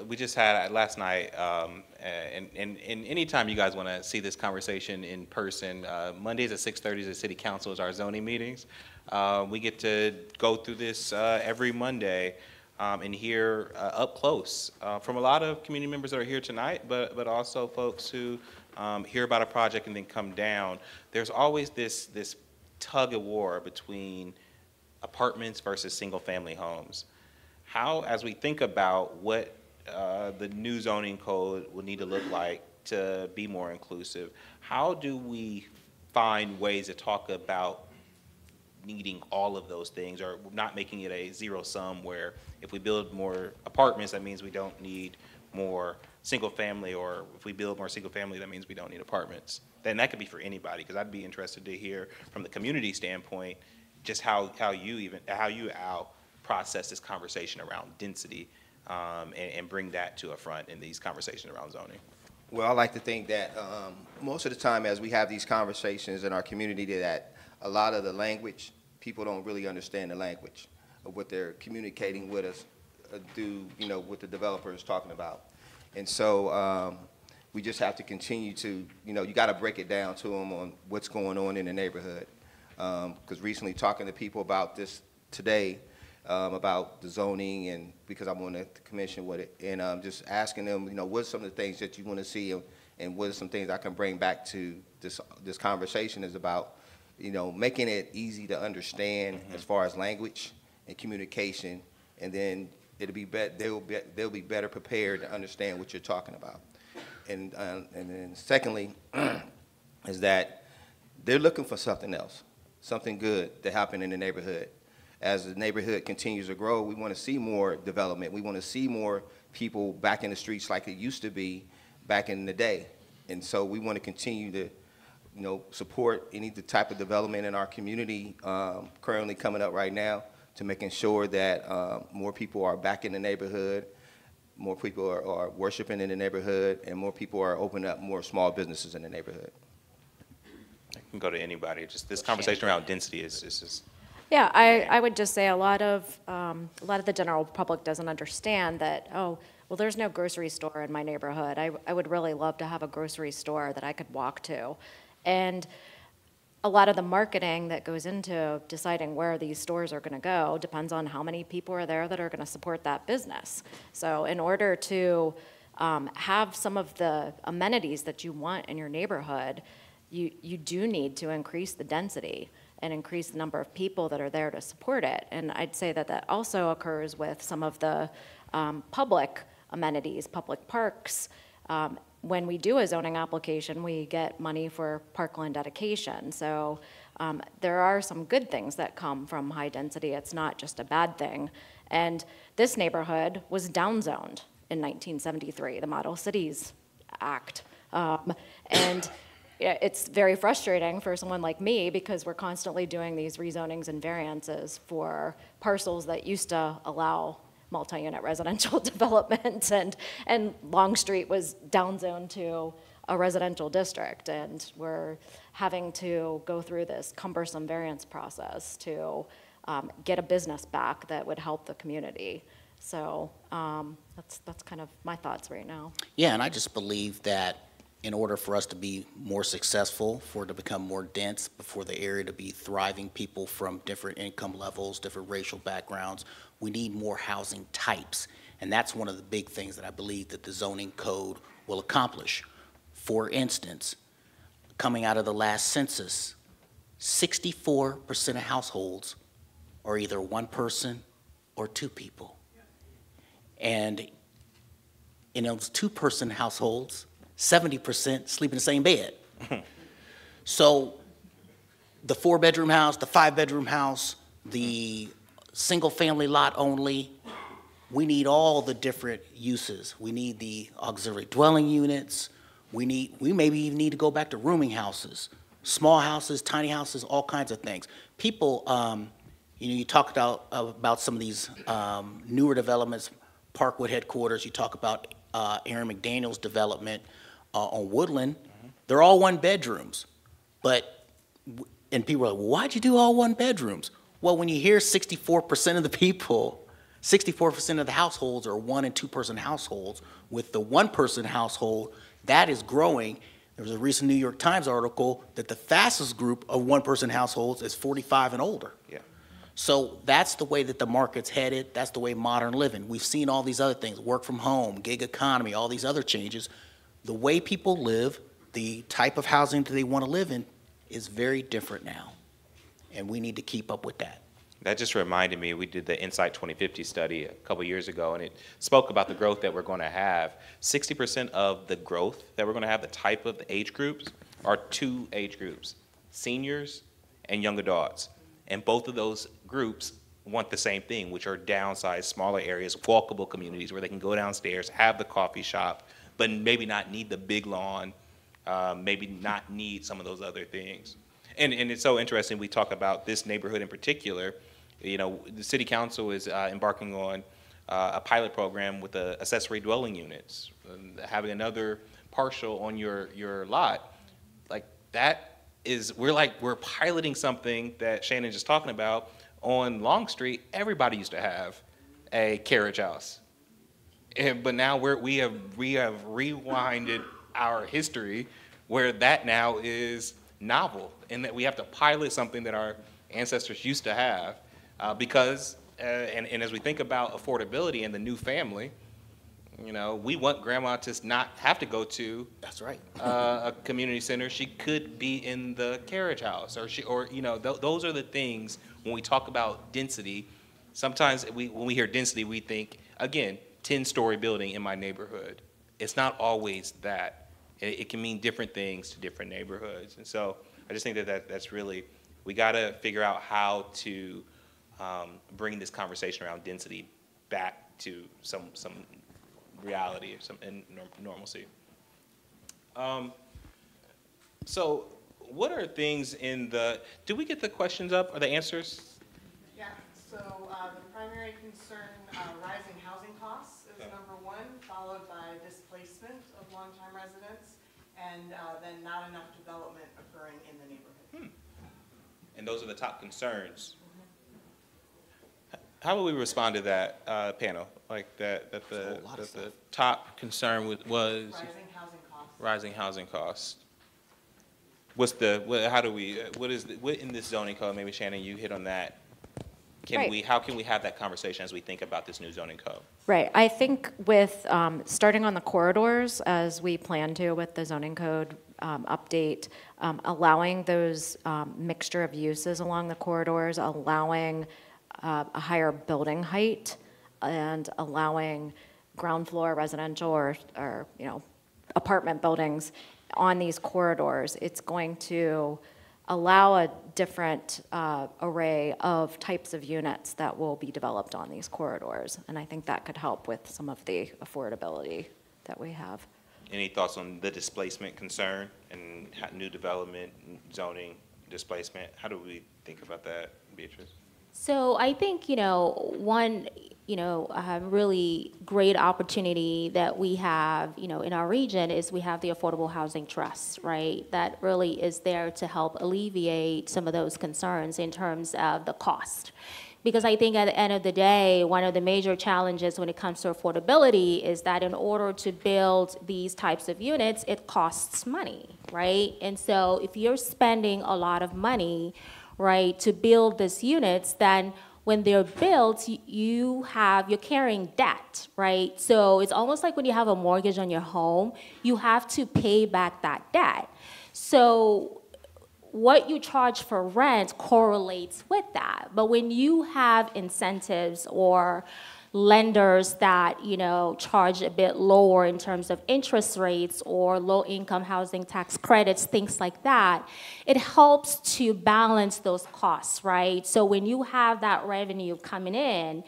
we just had last night, and anytime you guys want to see this conversation in person, Mondays at 6:30 at City Council is our zoning meetings. We get to go through this every Monday and hear up close from a lot of community members that are here tonight, but also folks who hear about a project and then come down. There's always this tug of war between apartments versus single-family homes. How, as we think about what the new zoning code will need to look like to be more inclusive, how do we find ways to talk about needing all of those things, or not making it a zero sum where if we build more apartments, that means we don't need more single family, or if we build more single family, that means we don't need apartments? Then that could be for anybody, because I'd be interested to hear from the community standpoint just how you process this conversation around density and bring that to a front in these conversations around zoning. Well, I like to think that most of the time as we have these conversations in our community, that a lot of the language, people don't really understand the language of what they're communicating with us, what the developer is talking about. And so we just have to continue to, you got to break it down to them on what's going on in the neighborhood. Because recently talking to people about this today, about the zoning, and because I'm on the commission with it, and just asking them, what are some of the things that you want to see, and what are some things I can bring back to this conversation is about, making it easy to understand as far as language and communication, and then they'll be better prepared to understand what you're talking about. And then secondly, is that they're looking for something else, something good to happen in the neighborhood. As the neighborhood continues to grow, we want to see more development. We want to see more people back in the streets like it used to be back in the day. And so we want to continue to support any type of development in our community currently coming up right now, to making sure that more people are back in the neighborhood, more people are worshiping in the neighborhood, and more people are opening up more small businesses in the neighborhood. I can go to anybody. Just this conversation around density is just. Yeah, I would just say a lot of the general public doesn't understand that, oh, well, there's no grocery store in my neighborhood. I would really love to have a grocery store that I could walk to. And a lot of the marketing that goes into deciding where these stores are going to go depends on how many people are there that are going to support that business. So in order to have some of the amenities that you want in your neighborhood, you do need to increase the density and increase the number of people that are there to support it. And I'd say that that also occurs with some of the public amenities, public parks. When we do a zoning application, we get money for parkland dedication. So there are some good things that come from high density. It's not just a bad thing. And this neighborhood was downzoned in 1973, the Model Cities Act. And it's very frustrating for someone like me because we're constantly doing these rezonings and variances for parcels that used to allow multi-unit residential development, and Long Street was downzoned to a residential district, and we're having to go through this cumbersome variance process to get a business back that would help the community. So that's kind of my thoughts right now. Yeah, and I just believe that in order for us to be more successful, for it to become more dense, for the area to be thriving people from different income levels, different racial backgrounds, we need more housing types. And that's one of the big things that I believe that the zoning code will accomplish. For instance, coming out of the last census, 64% of households are either one person or two people. And in those two-person households, 70% sleep in the same bed. So the 4-bedroom house, the 5-bedroom house, the single-family lot only, we need all the different uses. We need the auxiliary dwelling units. We maybe even need to go back to rooming houses, small houses, tiny houses, all kinds of things. People, you talked about some of these newer developments, Parkwood headquarters. You talk about Aaron McDaniel's development on Woodland. They're all 1-bedrooms, and people are like, well, why'd you do all 1-bedrooms? Well, when you hear 64% of the people, 64% of the households are 1- and 2-person households, with the 1-person household, that is growing. There was a recent New York Times article that the fastest group of 1-person households is 45 and older. Yeah. So that's the way that the market's headed. That's the way modern living. We've seen all these other things, work from home, gig economy, all these other changes. The way people live, the type of housing that they want to live in is very different now. And we need to keep up with that. That just reminded me, we did the Insight 2050 study a couple years ago, and it spoke about the growth that we're going to have. 60% of the growth that we're going to have, the type of the age groups, are 2 age groups, seniors and young adults. And both of those groups want the same thing, which are downsized, smaller areas, walkable communities where they can go downstairs, have the coffee shop, but maybe not need the big lawn, maybe not need some of those other things. And it's so interesting, we talk about this neighborhood in particular. You know, the city council is embarking on a pilot program with the accessory dwelling units, having another partial on your lot. Like that is, we're piloting something that Shannon's just talking about on Long Street. Everybody used to have a carriage house. But now we have rewinded our history where that now is novel, and that we have to pilot something that our ancestors used to have because, and as we think about affordability and the new family, you know, we want grandma to not have to go to That's right. a community center. She could be in the carriage house, or you know, those are the things when we talk about density. Sometimes when we hear density, we think, again, 10-story building in my neighborhood. It's not always that. It can mean different things to different neighborhoods. And so I just think that's really, we got to figure out how to bring this conversation around density back to some reality and normalcy. So what are things in the, do we get the questions up or the answers? Yeah, so the primary concern, rising housing costs is number one, followed by displacement of longtime residents, and then not enough development occurring in the neighborhood. And those are the top concerns. How will we respond to that panel? Like that the top concern was Rising housing costs. rising housing costs. What's the, how do we, what in this zoning code, maybe Shannon, you hit on that. Right. How can we have that conversation as we think about this new zoning code? Right. I think with starting on the corridors, as we plan to with the zoning code update, allowing those mixture of uses along the corridors, allowing a higher building height, and allowing ground floor residential or you know, apartment buildings on these corridors, it's going to allow a different array of types of units that will be developed on these corridors. And I think that could help with some of the affordability that we have. Any thoughts on the displacement concern and new development, zoning, displacement? How do we think about that, Beatrice? So I think, one, really great opportunity that we have, in our region is we have the Affordable Housing Trust, right? That really is there to help alleviate some of those concerns in terms of the cost. Because I think at the end of the day, one of the major challenges when it comes to affordability is that in order to build these types of units, it costs money, right? And so if you're spending a lot of money, right, to build these units, then when they're built, you're carrying debt, right? So it's almost like when you have a mortgage on your home, you have to pay back that debt. So what you charge for rent correlates with that. But when you have incentives or lenders that, charge a bit lower in terms of interest rates or low-income housing tax credits, things like that, it helps to balance those costs, right? So when you have that revenue coming in,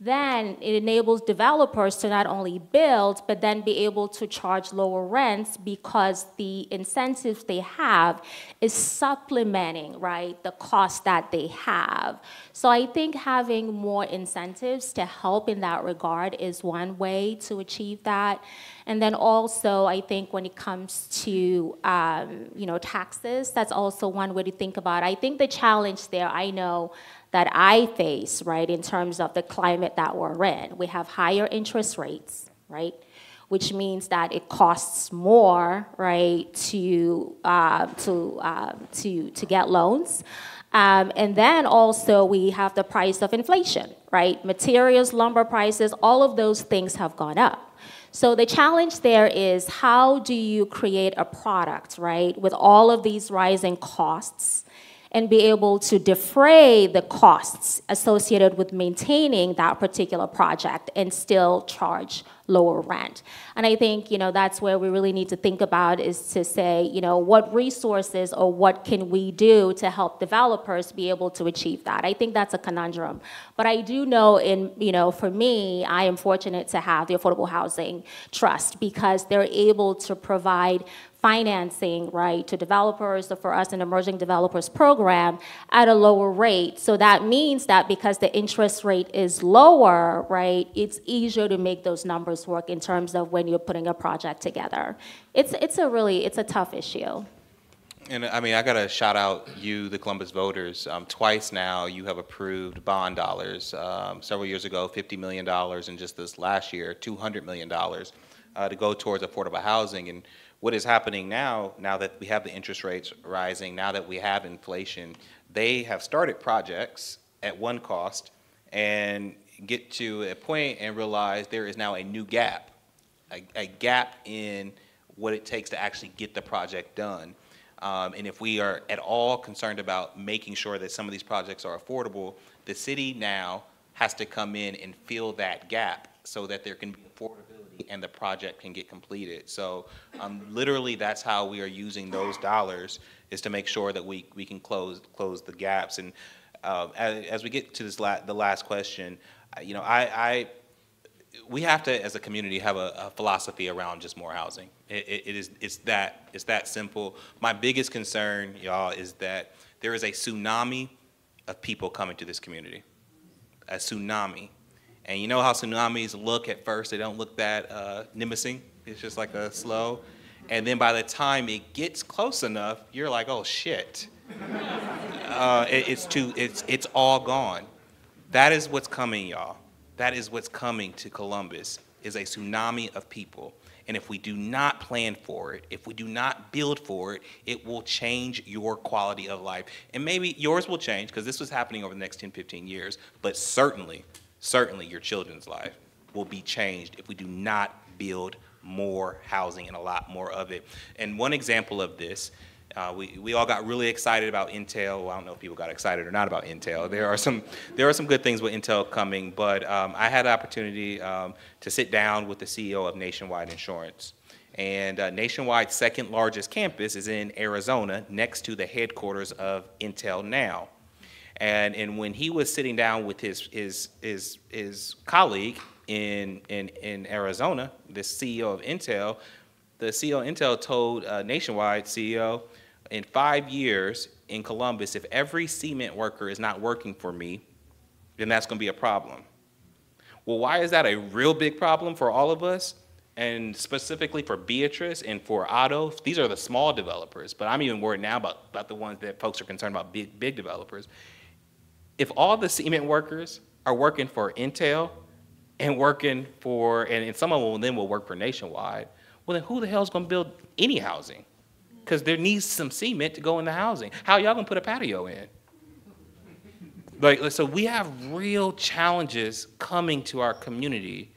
then it enables developers to not only build, but then be able to charge lower rents because the incentives they have is supplementing, right, the cost that they have. So I think having more incentives to help in that regard is one way to achieve that. And then also, I think when it comes to, taxes, that's also one way to think about it. I think the challenge there, I know, that I face, right, in terms of the climate that we're in. We have higher interest rates, right, which means that it costs more, right, to get loans. And then also we have the price of inflation, right? Materials, lumber prices, all of those things have gone up. So the challenge there is how do you create a product, right, with all of these rising costs and be able to defray the costs associated with maintaining that particular project and still charge lower rent. And I think, that's where we really need to think about is to say, what resources or what can we do to help developers be able to achieve that? I think that's a conundrum. But I do know for me, I am fortunate to have the Affordable Housing Trust because they're able to provide financing, right, to developers, or for us an emerging developers program at a lower rate. So that means that because the interest rate is lower, right, it's easier to make those numbers work in terms of when you're putting a project together. It's a tough issue. And I mean, I got to shout out you, the Columbus voters. Twice now you have approved bond dollars. Several years ago, $50 million, and just this last year, $200 million to go towards affordable housing. And what is happening now that we have the interest rates rising, now that we have inflation, they have started projects at one cost and get to a point and realize there is now a new gap, a gap in what it takes to actually get the project done. And if we are at all concerned about making sure that some of these projects are affordable, the city now has to come in and fill that gap so that there can be affordability and the project can get completed. So literally that's how we are using those dollars, is to make sure that we can close the gaps. And as we get to this the last question, we have to, as a community, have a philosophy around just more housing. It's that simple. My biggest concern, y'all, is that there is a tsunami of people coming to this community. A tsunami. And you know how tsunamis look at first? They don't look that menacing. It's just like a slow. And then by the time it gets close enough, you're like, oh shit. It's all gone. That is what's coming, y'all. That is what's coming to Columbus, is a tsunami of people. And if we do not plan for it, if we do not build for it, it will change your quality of life. And maybe yours will change, because this was happening over the next 10, 15 years, but certainly your children's life will be changed if we do not build more housing and a lot more of it. And one example of this, we all got really excited about Intel. Well, I don't know if people got excited or not about Intel. There are some good things with Intel coming, but I had the opportunity to sit down with the CEO of Nationwide Insurance. And Nationwide's second largest campus is in Arizona, next to the headquarters of Intel now. And when he was sitting down with his colleague in Arizona, the CEO of Intel, the CEO of Intel told Nationwide CEO, in 5 years in Columbus, if every cement worker is not working for me, then that's going to be a problem. Well, why is that a real big problem for all of us? And specifically for Beatrice and for Otto, these are the small developers, but I'm even worried now about the ones that folks are concerned about, big developers. If all the cement workers are working for Intel and working for, and some of them then will work for Nationwide, well then who the hell is going to build any housing? Because there needs some cement to go in the housing. How y'all going to put a patio in? So we have real challenges coming to our community,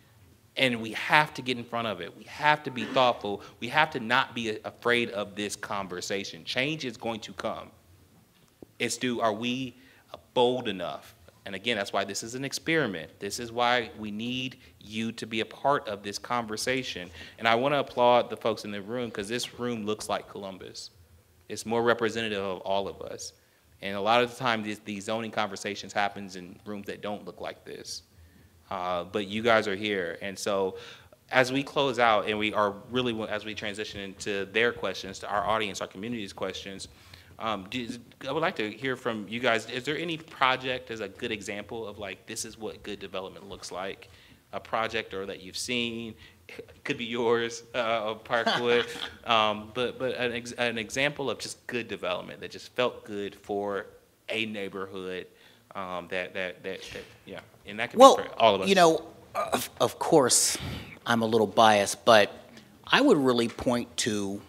and we have to get in front of it. We have to be thoughtful. We have to not be afraid of this conversation. Change is going to come. Are we bold enough? And again, that's why this is an experiment. This is why we need you to be a part of this conversation. And I want to applaud the folks in the room, because this room looks like Columbus. It's more representative of all of us. And a lot of the time, these zoning conversations happens in rooms that don't look like this. But you guys are here. And so as we close out, and we are really, as we transition into their questions, to our audience, our community's questions, I would like to hear from you guys. Is there any project as a good example of like, this is what good development looks like? A project or that you've seen, it could be yours, of Parkwood, but an example of just good development that just felt good for a neighborhood, yeah, and that could be for all of us. You know, of course, I'm a little biased, but I would really point to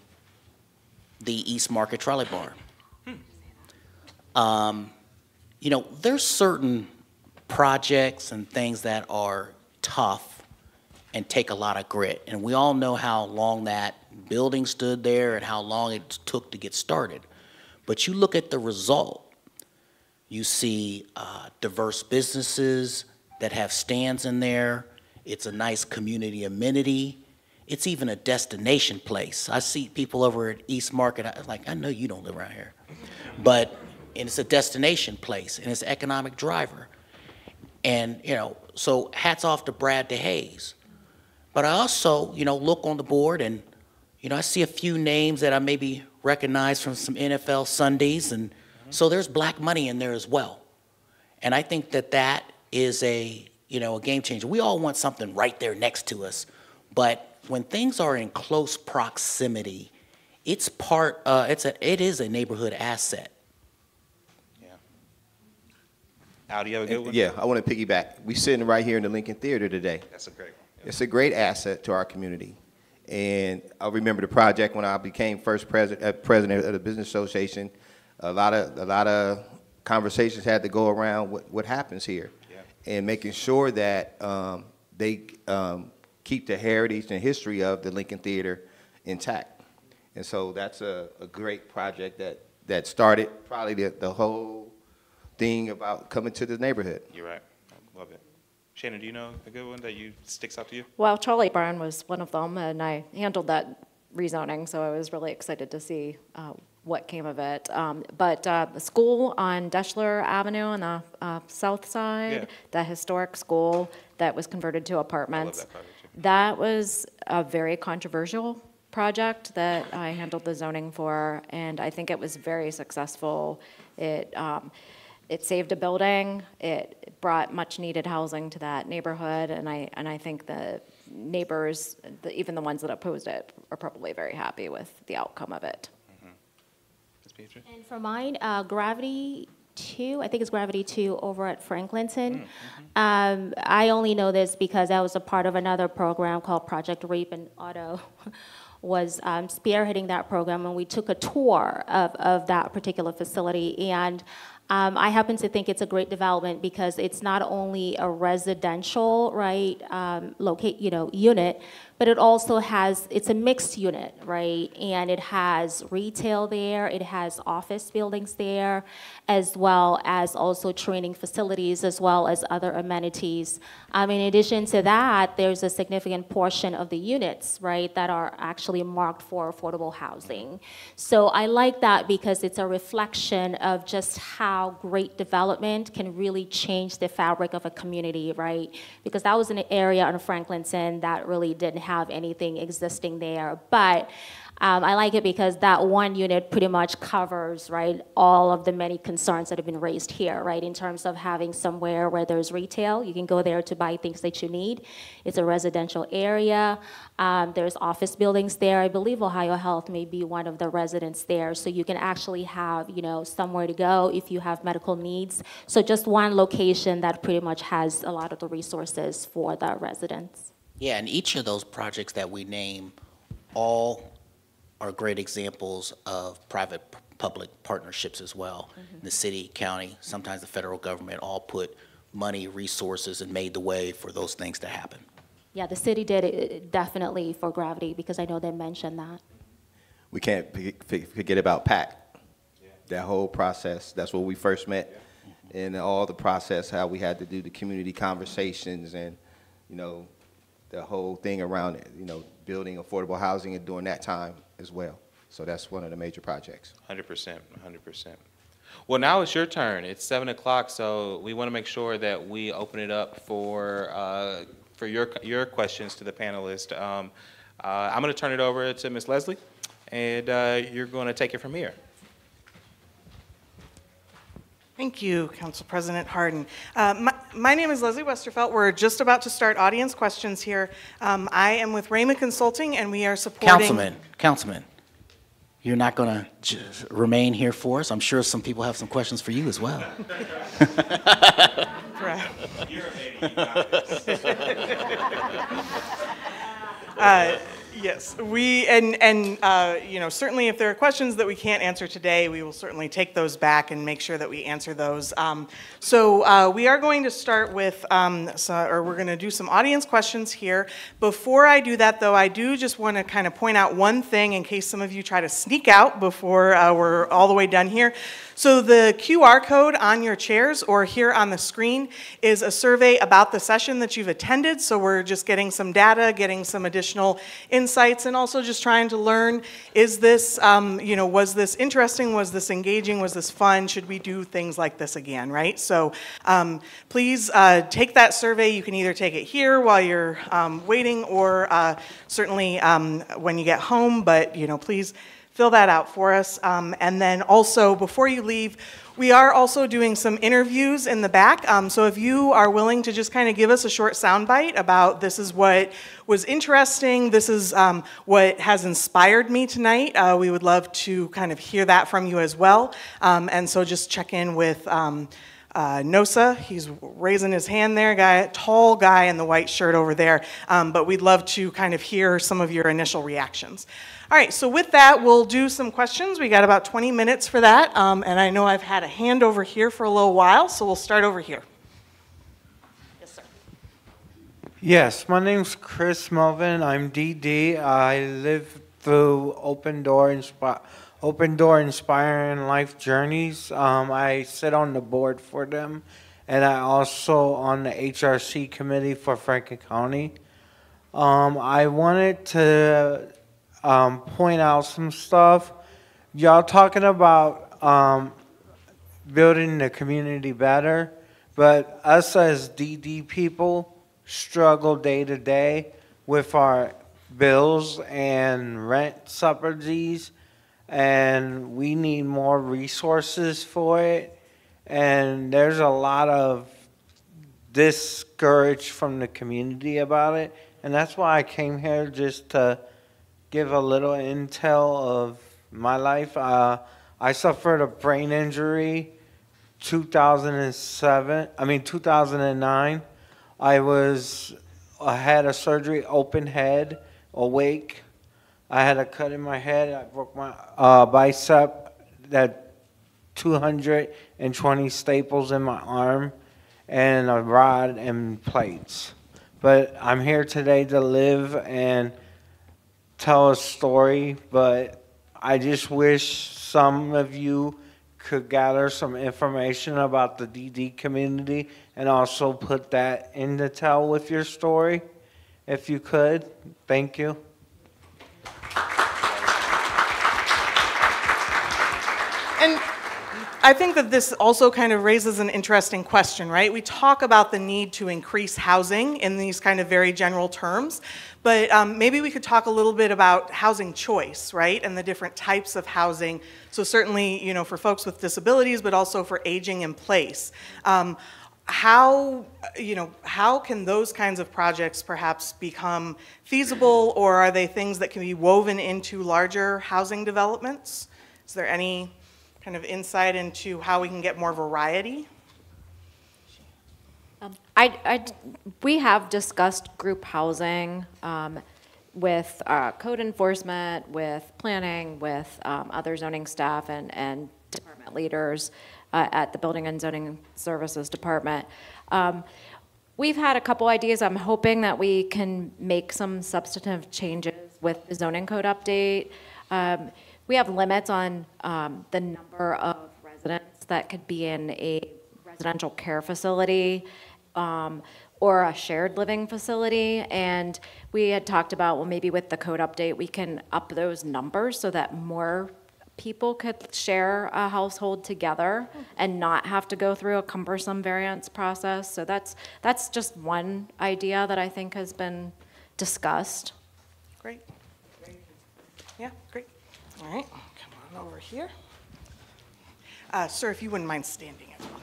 the East Market Trolley Barn. You know, there's certain projects and things that are tough and take a lot of grit. And we all know how long that building stood there and how long it took to get started. But you look at the result, you see diverse businesses that have stands in there. It's a nice community amenity. It's even a destination place. I see people over at East Market, I know you don't live around here, and it's a destination place, and it's an economic driver. And, you know, so hats off to Brad DeHaze. But I also, you know, look on the board and, you know, I see a few names that I maybe recognize from some NFL Sundays, and so there's black money in there as well. And I think that that is a, you know, a game changer. We all want something right there next to us, but when things are in close proximity, it's it is a neighborhood asset. Al, do you have a good one? Yeah, I want to piggyback. We're sitting right here in the Lincoln Theater today. That's a great one. Yeah. It's a great asset to our community. And I remember the project when I became first president of the Business Association. A lot of conversations had to go around what happens here, and making sure that they keep the heritage and history of the Lincoln Theater intact. And so that's a great project that started probably the whole thing about coming to the neighborhood. You're right. I love it. Shannon, do you know a good one that sticks out to you? Well, Trolley Barn was one of them, and I handled that rezoning, so I was really excited to see what came of it. But the school on Deschler Avenue on the south side, Yeah. the historic school that was converted to apartments, that project, too. that was a very controversial project that I handled the zoning for, and I think it was very successful. It saved a building, it brought much-needed housing to that neighborhood, and I think the neighbors, even the ones that opposed it, are probably very happy with the outcome of it. Ms. Petrie? And for mine, Gravity 2, I think it's Gravity 2 over at Franklinton. I only know this because I was a part of another program called Project REAP, and Otto was spearheading that program, and we took a tour of that particular facility. And I happen to think it's a great development because it's not only a residential, right, unit, but it also has, it's a mixed unit, right? And it has retail there, it has office buildings there, as well as also training facilities, as well as other amenities. In addition to that, there's a significant portion of the units, right, that are actually marked for affordable housing. So I like that because it's a reflection of just how great development can really change the fabric of a community, right? Because that was an area on Franklinton that really didn't have anything existing there. But I like it because that one unit pretty much covers, right, all of the many concerns that have been raised here, right, in terms of having somewhere where there's retail. You can go there to buy things that you need. It's a residential area. There's office buildings there. I believe Ohio Health may be one of the residents there. So you can actually have, somewhere to go if you have medical needs. So just one location that pretty much has a lot of the resources for the residents. Yeah, and each of those projects that we name all are great examples of private-public partnerships as well. The city, county, sometimes the federal government all put money, resources, and made the way for those things to happen. Yeah, the city did it definitely for Gravity because I know they mentioned that. We can't forget about PAC. That whole process, that's where we first met. And all the process, how we had to do the community conversations and, the whole thing around it, building affordable housing and during that time as well. So that's one of the major projects. 100%, 100%. Well, now it's your turn. It's 7 o'clock, so we want to make sure that we open it up for your questions to the panelists. I'm going to turn it over to Ms. Leslie, and you're going to take it from here. Thank you, Council President Hardin. My name is Leslie Westerfelt. We're just about to start audience questions here. I am with Raymond Consulting, and we are supporting... Councilman, you're not going to remain here for us? I'm sure some people have some questions for you as well. Right. You're a baby. Yes, certainly if there are questions that we can't answer today, we will certainly take those back and make sure that we answer those. So we are going to start with, we're going to do some audience questions here. Before I do that, though, I do just want to kind of point out one thing in case some of you try to sneak out before we're all the way done here. So the QR code on your chairs or here on the screen is a survey about the session that you've attended. So we're just getting some data, getting some additional insights, and also just trying to learn, is this, was this interesting? Was this engaging? Was this fun? Should we do things like this again, right? So please take that survey. You can either take it here while you're waiting or certainly when you get home, but please fill that out for us. And then also, before you leave, we are also doing some interviews in the back. So if you are willing to just kind of give us a short soundbite about this is what was interesting, this is what has inspired me tonight, we would love to kind of hear that from you as well. And so just check in with Nosa, he's raising his hand there, tall guy in the white shirt over there. But we'd love to kind of hear some of your initial reactions. All right, so with that, we'll do some questions. We got about 20 minutes for that. And I know I've had a hand over here for a little while, so we'll start over here. Yes, sir. Yes, my name's Chris Melvin. I'm DD. I live through Open Door Inspiring Life Journeys. I sit on the board for them, and I also on the HRC committee for Franklin County. I wanted to point out some stuff y'all talking about building the community better, but us as DD people struggle day to day with our bills and rent subsidies, and we need more resources for it. And there's a lot of discouraged from the community about it, and that's why I came here, just to give a little intel of my life. I suffered a brain injury 2009. I had a surgery, open head, awake. I had a cut in my head. I broke my bicep, that 220 staples in my arm, and a rod and plates. But I'm here today to live and tell a story, but I just wish some of you could gather some information about the DD community and also put that in the tell with your story, if you could. Thank you. And I think that this also kind of raises an interesting question, right? We talk about the need to increase housing in these kind of very general terms, but maybe we could talk a little bit about housing choice, right? And the different types of housing. So certainly, you know, for folks with disabilities, but also for aging in place. How can those kinds of projects perhaps become feasible, or are they things that can be woven into larger housing developments? Is there any kind of insight into how we can get more variety? We have discussed group housing with code enforcement, with planning, with other zoning staff and department leaders at the Building and Zoning Services Department. We've had a couple ideas. I'm hoping that we can make some substantive changes with the zoning code update. We have limits on the number of residents that could be in a residential care facility or a shared living facility. And we had talked about, well, maybe with the code update, we can up those numbers so that more people could share a household together and not have to go through a cumbersome variance process. So that's just one idea that I think has been discussed. Great. Yeah, great. All right, come on over here. Sir, if you wouldn't mind standing as well.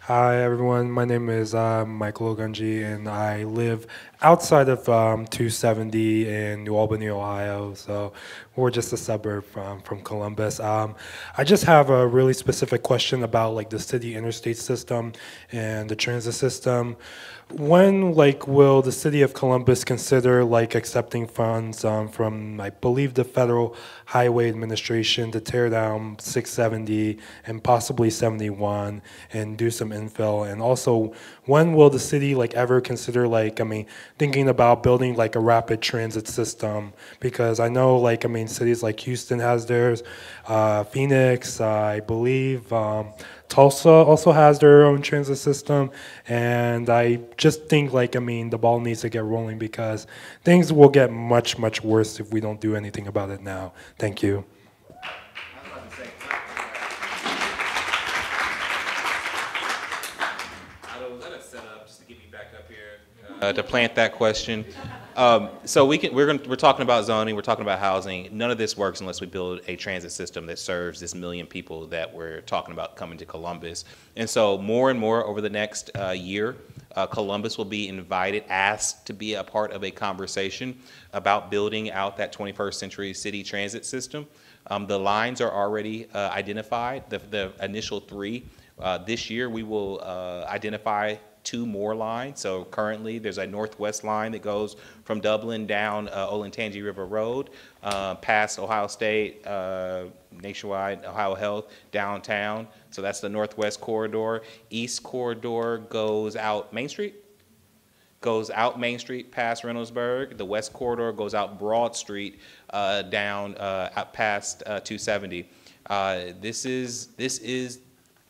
Hi, everyone. My name is Michael Ogunji, and I live outside of 270 in New Albany, Ohio. So we're just a suburb from Columbus. I just have a really specific question about like the city interstate system and the transit system. When will the city of Columbus consider accepting funds from, I believe, the Federal Highway Administration to tear down 670 and possibly 71 and do some infill? And also, when will the city ever consider thinking about building a rapid transit system? Because I know cities like Houston has theirs, Phoenix, I believe, Tulsa also has their own transit system, and I just think the ball needs to get rolling because things will get much, much worse if we don't do anything about it now. Thank you. Let us set up just to get me back up here to plant that question. So we're talking about zoning, we're talking about housing. None of this works unless we build a transit system that serves this million people that we're talking about coming to Columbus. And so more and more over the next year, Columbus will be asked to be a part of a conversation about building out that 21st century city transit system. The lines are already identified, the initial 3. This year we will identify 2 more lines. So currently there's a northwest line that goes from Dublin down Olentangy River Road, past Ohio State, Nationwide, Ohio Health, downtown. So that's the northwest corridor. East corridor goes out Main Street. Past Reynoldsburg. The west corridor goes out Broad Street down out past 270. This is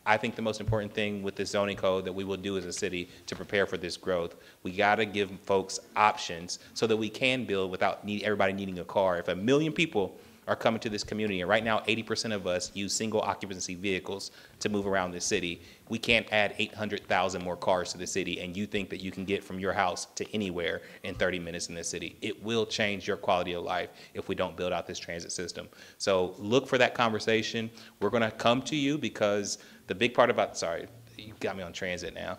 I think the most important thing with this zoning code that we will do as a city to prepare for this growth. We got to give folks options so that we can build without everybody needing a car. If 1 million people are coming to this community. And right now, 80% of us use single occupancy vehicles to move around this city. We can't add 800,000 more cars to the city, and you think that you can get from your house to anywhere in 30 minutes in this city. It will change your quality of life if we don't build out this transit system. So look for that conversation. We're going to come to you because the big part about, sorry, you got me on transit now.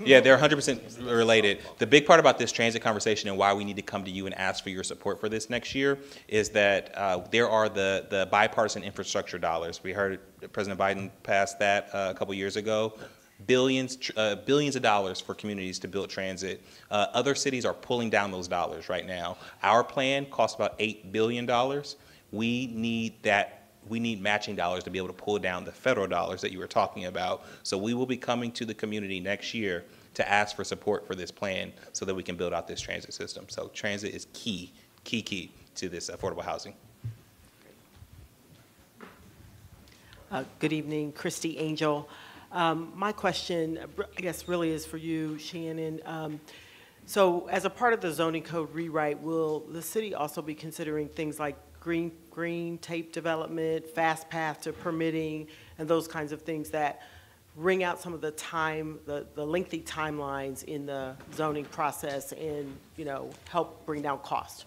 Yeah, they're 100% related. The big part about this transit conversation and why we need to come to you and ask for your support for this next year is that there are the bipartisan infrastructure dollars. We heard President Biden pass that a couple years ago. Billions of dollars for communities to build transit. Other cities are pulling down those dollars right now. Our plan costs about $8 billion. We need that. We need matching dollars to be able to pull down the federal dollars that you were talking about. So we will be coming to the community next year to ask for support for this plan so that we can build out this transit system. So transit is key to this affordable housing. Good evening, Christy Angel. My question, I guess, really is for you, Shannon. So as a part of the zoning code rewrite, will the city also be considering things like green tape development, fast path to permitting, and those kinds of things that wring out some of the time, the lengthy timelines in the zoning process and, help bring down cost?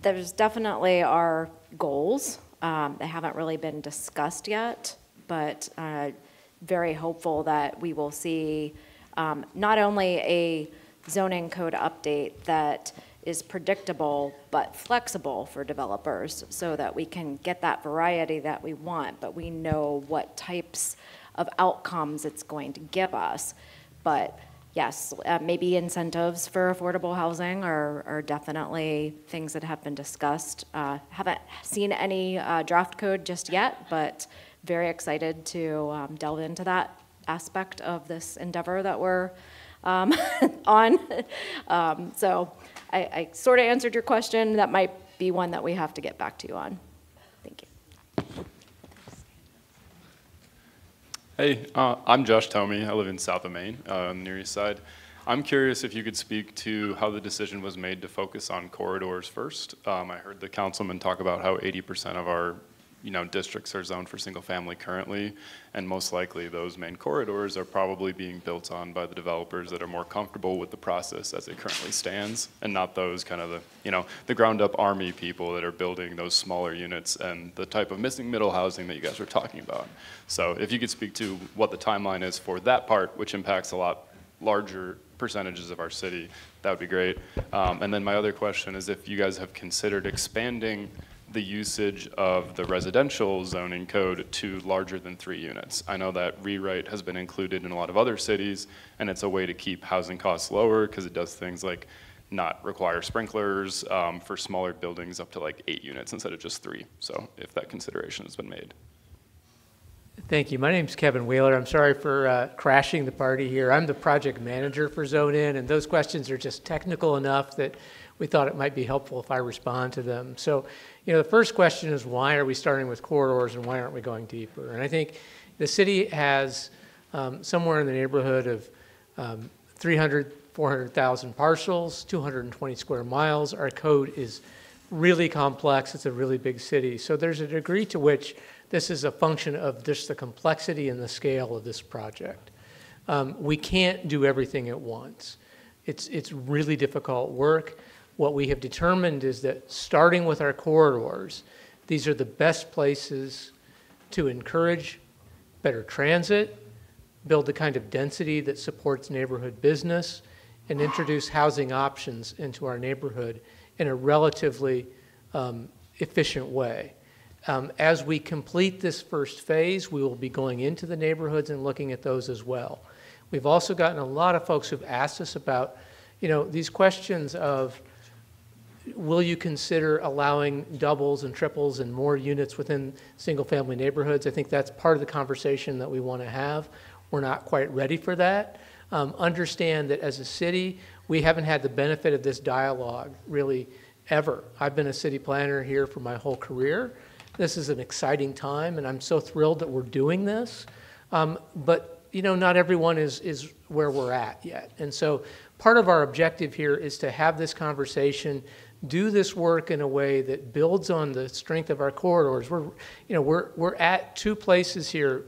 There's definitely our goals. They haven't really been discussed yet, but very hopeful that we will see not only a zoning code update that is predictable but flexible for developers so that we can get that variety that we want, but we know what types of outcomes it's going to give us. But yes, maybe incentives for affordable housing are definitely things that have been discussed. Haven't seen any draft code just yet, but very excited to delve into that aspect of this endeavor that we're on. So I sort of answered your question. That might be one that we have to get back to you on. Thank you. Hey, I'm Josh Tomey. I live in South of Maine on the Near East Side. I'm curious if you could speak to how the decision was made to focus on corridors first. I heard the councilman talk about how 80% of our districts are zoned for single family currently, and most likely those main corridors are probably being built on by the developers that are more comfortable with the process as it currently stands, and not those kind of the ground up army people that are building those smaller units and the type of missing middle housing that you guys were talking about. So if you could speak to what the timeline is for that part, which impacts a lot larger percentages of our city, that would be great. And then my other question is if you guys have considered expanding the usage of the residential zoning code to larger than 3 units. I know that rewrite has been included in a lot of other cities, and it's a way to keep housing costs lower because it does things like not require sprinklers for smaller buildings up to like 8 units instead of just 3. So if that consideration has been made. Thank you. My name's Kevin Wheeler. I'm sorry for crashing the party here. I'm the project manager for Zone In, and those questions are just technical enough that we thought it might be helpful if I respond to them. So, the first question is why are we starting with corridors and why aren't we going deeper? And I think the city has somewhere in the neighborhood of 400,000 parcels, 220 square miles. Our code is really complex. It's a really big city. So there's a degree to which this is a function of just the complexity and the scale of this project. We can't do everything at once. It's really difficult work. What we have determined is that starting with our corridors, these are the best places to encourage better transit, build the kind of density that supports neighborhood business, and introduce housing options into our neighborhood in a relatively efficient way. As we complete this first phase, we will be going into the neighborhoods and looking at those as well. We've also gotten a lot of folks who've asked us about, these questions of, will you consider allowing doubles and triples and more units within single-family neighborhoods? I think that's part of the conversation that we want to have. We're not quite ready for that. Understand that as a city, we haven't had the benefit of this dialogue really ever. I've been a city planner here for my whole career. This is an exciting time, and I'm so thrilled that we're doing this. But not everyone is where we're at yet. And so part of our objective here is to have this conversation, do this work in a way that builds on the strength of our corridors. We're at two places here,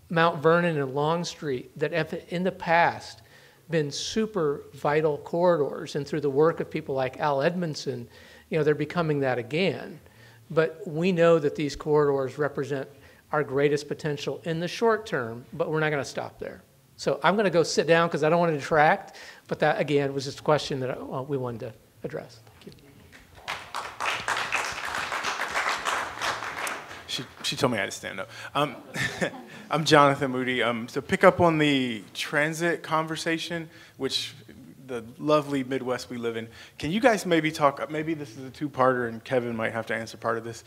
Mount Vernon and Long Street, that have in the past been super vital corridors, and through the work of people like Al Edmondson, they're becoming that again. But we know that these corridors represent our greatest potential in the short term, but we're not going to stop there. So I'm going to go sit down because I don't want to detract, but that, again, was just a question that we wanted to address. Thank you. She told me I had to stand up. I'm Jonathan Moody. To pick up on the transit conversation, which the lovely Midwest we live in, can you guys maybe talk, maybe this is a two-parter and Kevin might have to answer part of this.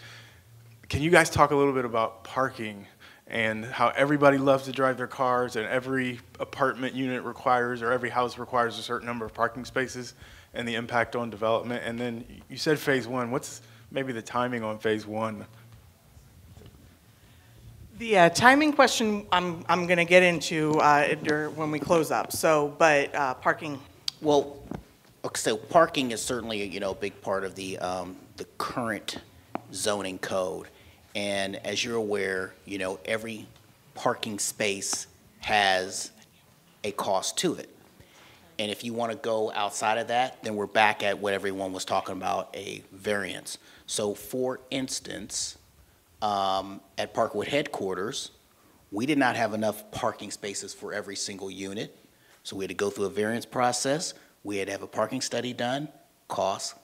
Can you guys talk a little bit about parking and how everybody loves to drive their cars and every apartment unit requires, or every house requires a certain number of parking spaces and the impact on development? And then you said phase one. What's maybe the timing on phase one? The timing question I'm going to get into when we close up. So, but parking. Well, okay, so parking is certainly a big part of the current zoning code, and as you're aware, every parking space has a cost to it. And if you want to go outside of that, then we're back at what everyone was talking about, a variance. So, for instance, at Parkwood headquarters, we did not have enough parking spaces for every single unit. So we had to go through a variance process. We had to have a parking study done. Cost.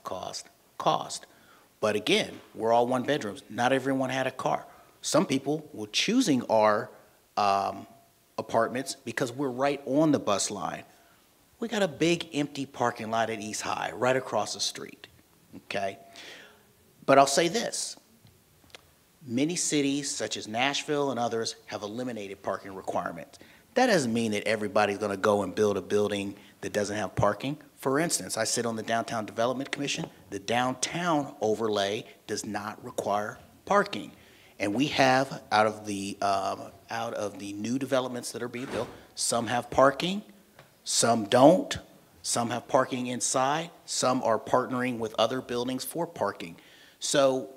But again, we're all one bedrooms. Not everyone had a car. Some people were choosing our apartments because we're right on the bus line. We got a big empty parking lot at East High, right across the street, okay? But I'll say this. Many cities, such as Nashville and others, have eliminated parking requirements. That doesn't mean that everybody's going to go and build a building that doesn't have parking. For instance, I sit on the Downtown Development Commission. The downtown overlay does not require parking. And we have, out of the new developments that are being built, some have parking, some don't. Some have parking inside. Some are partnering with other buildings for parking. So,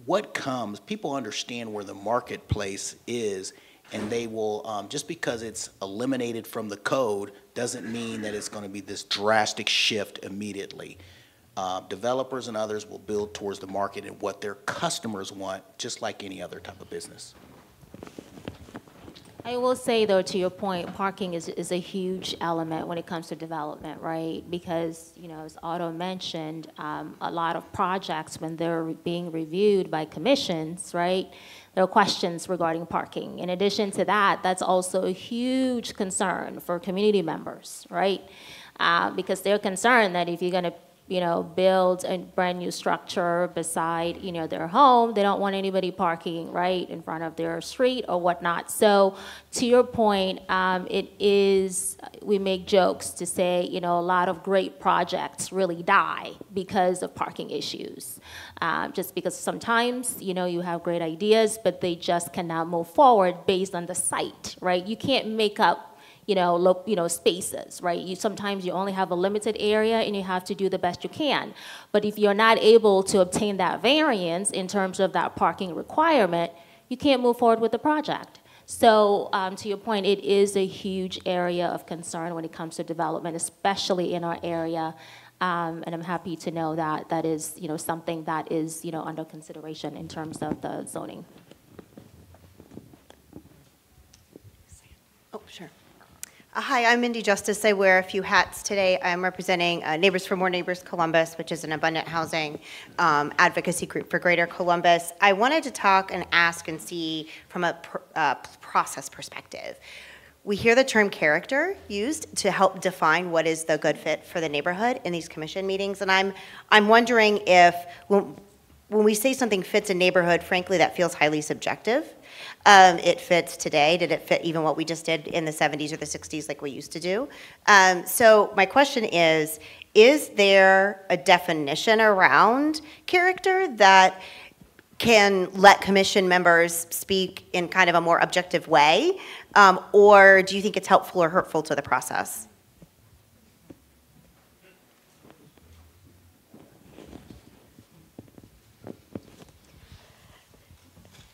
what comes, people understand where the marketplace is, and they will, just because it's eliminated from the code doesn't mean that it's going to be this drastic shift immediately. Developers and others will build towards the market and what their customers want, just like any other type of business. I will say, though, to your point, parking is a huge element when it comes to development, right? Because, as Otto mentioned, a lot of projects, when they're being reviewed by commissions, right, there are questions regarding parking. In addition to that, that's also a huge concern for community members, right? Because they're concerned that if you're going to build a brand new structure beside, their home, they don't want anybody parking right in front of their street or whatnot. So to your point, we make jokes to say, a lot of great projects really die because of parking issues. Just because sometimes, you have great ideas, but they just cannot move forward based on the site, right? You can't make up spaces, right? Sometimes you only have a limited area and you have to do the best you can. But if you're not able to obtain that variance in terms of that parking requirement, you can't move forward with the project. So to your point, it is a huge area of concern when it comes to development, especially in our area. And I'm happy to know that that is, something that is, under consideration in terms of the zoning. Oh, sure. Hi, I'm Mindy Justice. I wear a few hats today. I'm representing Neighbors for More Neighbors Columbus, which is an abundant housing advocacy group for Greater Columbus. I wanted to talk and ask and see from a process perspective. We hear the term character used to help define what is the good fit for the neighborhood in these commission meetings, and I'm wondering if when we say something fits a neighborhood, frankly, that feels highly subjective. It fits today. Did it fit even what we just did in the 70s or the 60s like we used to do? So my question is there a definition around character that can let commission members speak in kind of a more objective way? Or do you think it's helpful or hurtful to the process?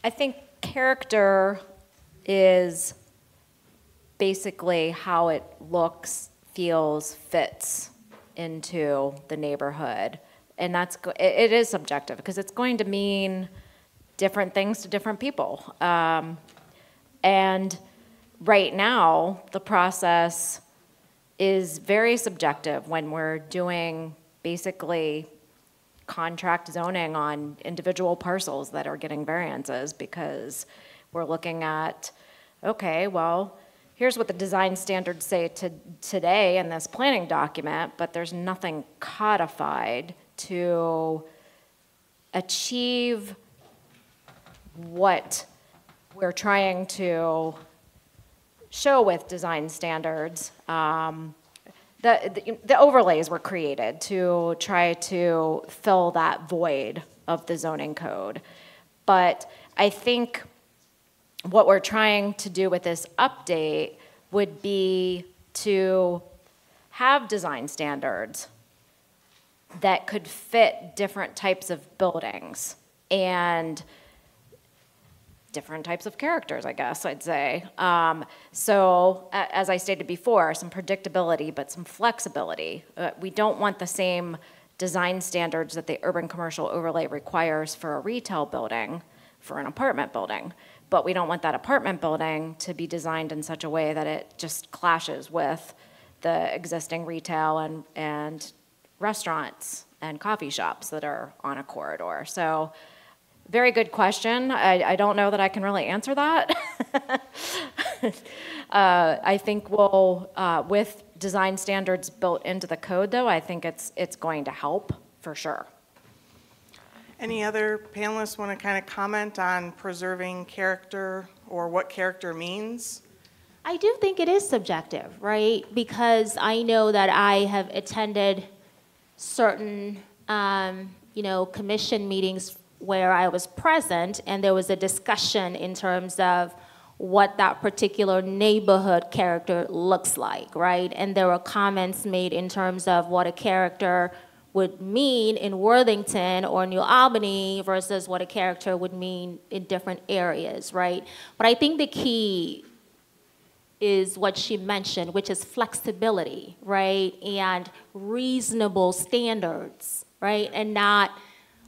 I think character is basically how it looks, feels, fits into the neighborhood. And it is subjective because it's going to mean different things to different people. And right now, the process is very subjective when we're doing basically contract zoning on individual parcels that are getting variances, because we're looking at, okay, well, here's what the design standards say today in this planning document, but there's nothing codified to achieve what we're trying to show with design standards. The overlays were created to try to fill that void of the zoning code. But I think what we're trying to do with this update would be to have design standards that could fit different types of buildings and different types of characters, I guess I'd say. So as I stated before, some predictability, but some flexibility. We don't want the same design standards that the urban commercial overlay requires for a retail building, for an apartment building. But we don't want that apartment building to be designed in such a way that it just clashes with the existing retail and restaurants and coffee shops that are on a corridor. So very good question. I don't know that I can really answer that. I think with design standards built into the code, though, I think it's going to help for sure. Any other panelists want to kind of comment on preserving character or what character means? I do think it is subjective, right? Because I know that I have attended certain, commission meetings where I was present, and there was a discussion in terms of what that particular neighborhood character looks like, right? And there were comments made in terms of what a character would mean in Worthington or New Albany versus what a character would mean in different areas, right? But I think the key is what she mentioned, which is flexibility, right? And reasonable standards, right? And not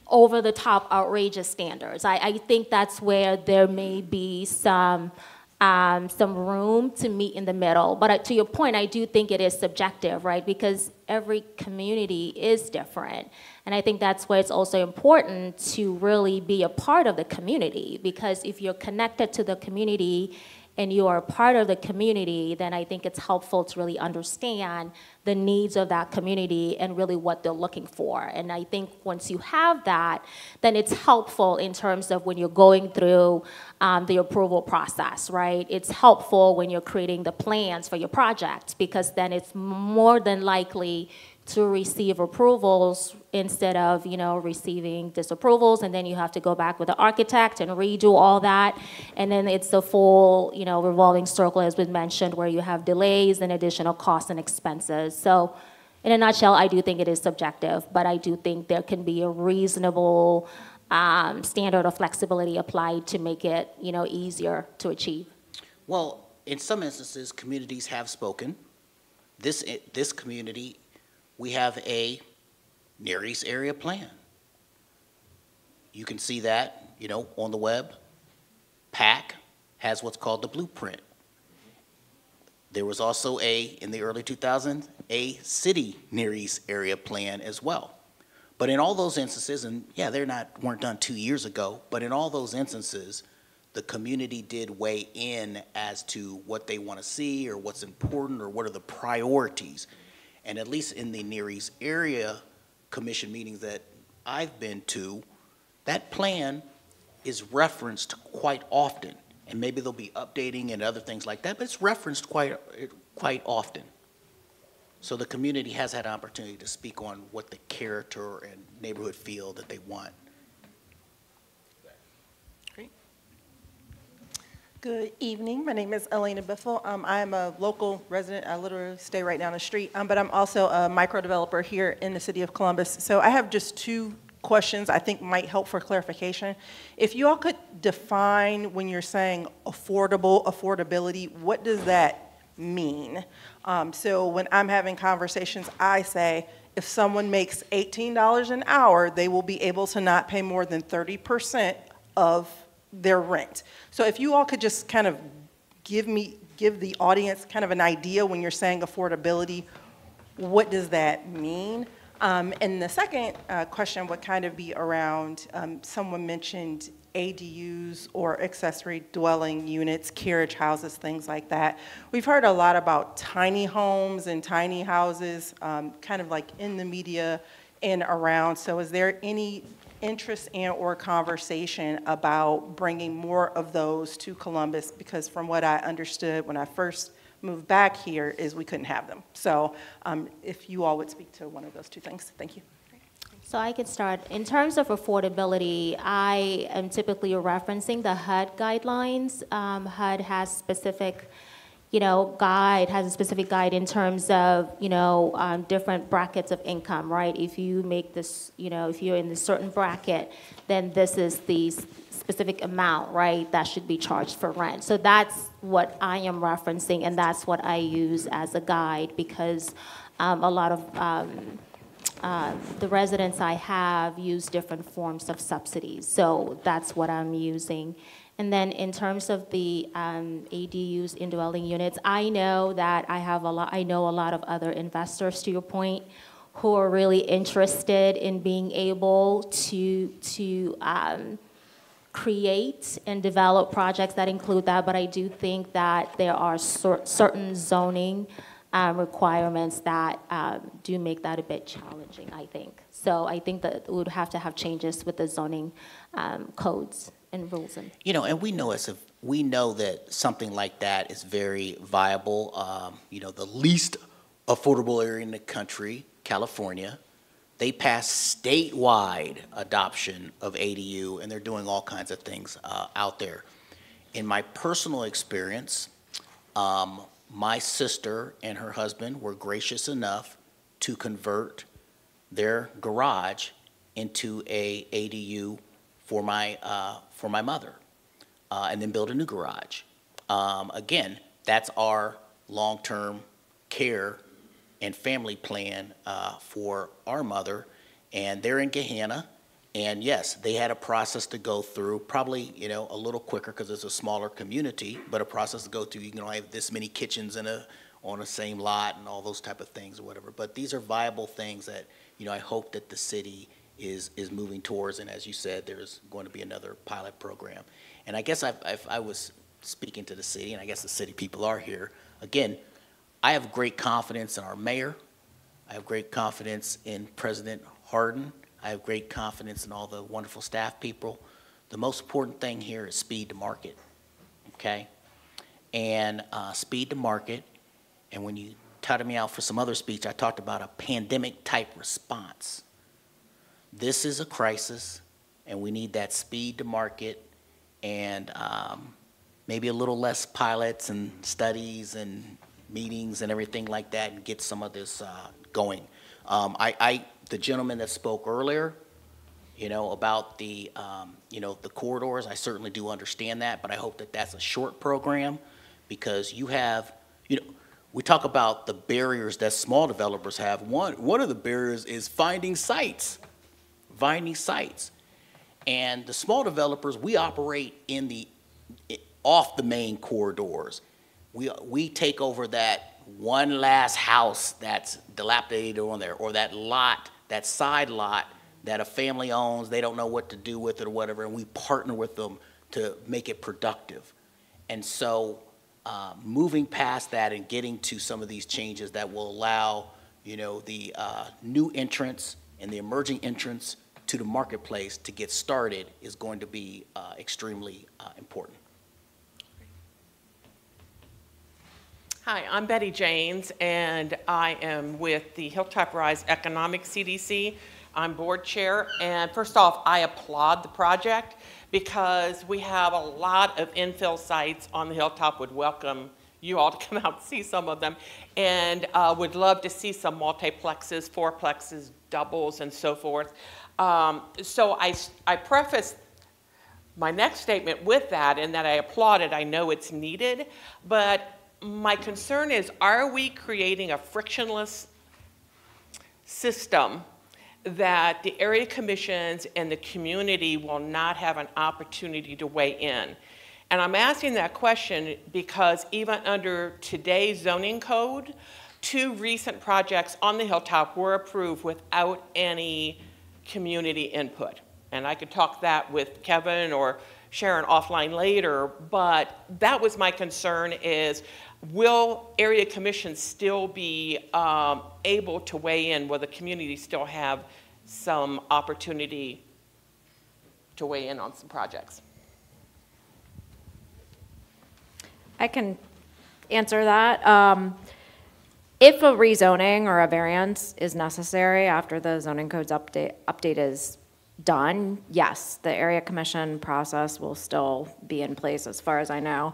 over-the-top outrageous standards. I think that's where there may be some room to meet in the middle. But to your point, I do think it is subjective, right? Because every community is different. And I think that's why it's also important to really be a part of the community. Because if you're connected to the community and you are a part of the community, then I think it's helpful to really understand the needs of that community and really what they're looking for. And I think once you have that, then it's helpful in terms of when you're going through the approval process, right? It's helpful when you're creating the plans for your project, because then it's more than likely to receive approvals instead of, receiving disapprovals, and then you have to go back with the architect and redo all that. And then it's the full, revolving circle, as was mentioned, where you have delays and additional costs and expenses. So in a nutshell, I do think it is subjective, but I do think there can be a reasonable standard of flexibility applied to make it, easier to achieve. Well, in some instances, communities have spoken. This community, we have a Near East area plan. You can see that, on the web. PAC has what's called the blueprint. There was also in the early 2000s, a city Near East area plan as well. But in all those instances, and yeah, weren't done 2 years ago, but in all those instances, the community did weigh in as to what they want to see or what's important or what are the priorities. And at least in the Near East area commission meetings that I've been to, that plan is referenced quite often. And maybe they'll be updating and other things like that, but it's referenced quite often. So the community has had an opportunity to speak on what the character and neighborhood feel that they want. Good evening. My name is Elena Biffle. I am a local resident. I literally stay right down the street, but I'm also a micro developer here in the city of Columbus. So I have just two questions I think might help for clarification. If you all could define when you're saying affordability, what does that mean? So when I'm having conversations, I say, if someone makes $18 an hour, they will be able to not pay more than 30% of their rent. So if you all could just kind of give the audience kind of an idea when you're saying affordability, what does that mean? And the second question would kind of be around, someone mentioned ADUs or accessory dwelling units, carriage houses, things like that. We've heard a lot about tiny homes and tiny houses, kind of like in the media and around. So is there any interest in or conversation about bringing more of those to Columbus? Because from what I understood when I first moved back here is we couldn't have them. So if you all would speak to one of those two things. Thank you. So I could start. In terms of affordability, I am typically referencing the HUD guidelines. HUD has specific, has a specific guide in terms of, different brackets of income, right? If you make this, if you're in a certain bracket, then this is the specific amount, right, that should be charged for rent. So that's what I am referencing, and that's what I use as a guide, because a lot of the residents I have use different forms of subsidies. So that's what I'm using. And then in terms of the ADUs, indwelling units, I know that I know a lot of other investors, to your point, who are really interested in being able to create and develop projects that include that, but I do think that there are certain zoning requirements that do make that a bit challenging, I think. So I think that we would have to have changes with the zoning codes and rules. And we know that something like that is very viable. The least affordable area in the country, California, they passed statewide adoption of ADU, and they're doing all kinds of things out there. In my personal experience, my sister and her husband were gracious enough to convert their garage into a ADU for my mother, and then build a new garage. Again, that's our long-term care and family plan for our mother, and they're in Gahanna. And yes, they had a process to go through, probably a little quicker because it's a smaller community, but a process to go through. You can only have this many kitchens on the same lot and all those type of things or whatever. But these are viable things that I hope that the city is moving towards. And as you said, there's going to be another pilot program. And I guess I was speaking to the city, and I guess the city people are here. Again, I have great confidence in our mayor. I have great confidence in President Hardin. I have great confidence in all the wonderful staff people. The most important thing here is speed to market, okay? And speed to market, and when you touted me out for some other speech, I talked about a pandemic-type response. This is a crisis, and we need that speed to market, and maybe a little less pilots and studies and meetings and everything like that, and get some of this going. The gentleman that spoke earlier, about the corridors, I certainly do understand that, but I hope that that's a short program, because you have, we talk about the barriers that small developers have. One of the barriers is finding sites. And the small developers, we operate off the main corridors. We take over that one last house that's dilapidated on there, or that side lot that a family owns, they don't know what to do with it or whatever, and we partner with them to make it productive. And so moving past that and getting to some of these changes that will allow, the new entrants and the emerging entrants to the marketplace to get started is going to be extremely important. Hi, I'm Betty Janes, and I am with the Hilltop Rise Economic CDC. I'm board chair, and first off, I applaud the project because we have a lot of infill sites on the Hilltop. Would welcome you all to come out and see some of them, and would love to see some multiplexes, fourplexes, doubles, and so forth. So I preface my next statement with that, and that I applaud it. I know it's needed, but my concern is, are we creating a frictionless system that the area commissions and the community will not have an opportunity to weigh in? And I'm asking that question because even under today's zoning code, 2 recent projects on the Hilltop were approved without any community input. And I could talk that with Kevin or Sharon offline later, but that was my concern is, will area commissions still be able to weigh in? Will the community still have some opportunity to weigh in on some projects? I can answer that. If a rezoning or a variance is necessary after the zoning code's update is done, yes, the area commission process will still be in place as far as I know.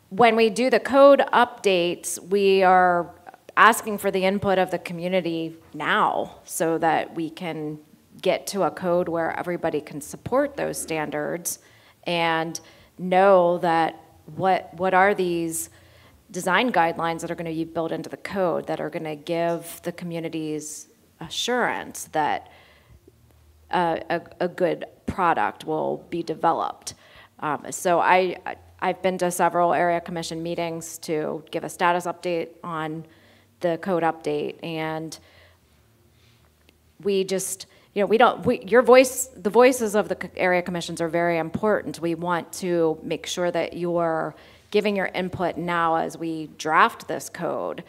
When we do the code updates, we are asking for the input of the community now so that we can get to a code where everybody can support those standards and know that what are these design guidelines that are going to be built into the code that are going to give the community's assurance that a good product will be developed. So I've been to several area commission meetings to give a status update on the code update, and we just, the voices of the area commissions are very important. We want to make sure that you're giving your input now as we draft this code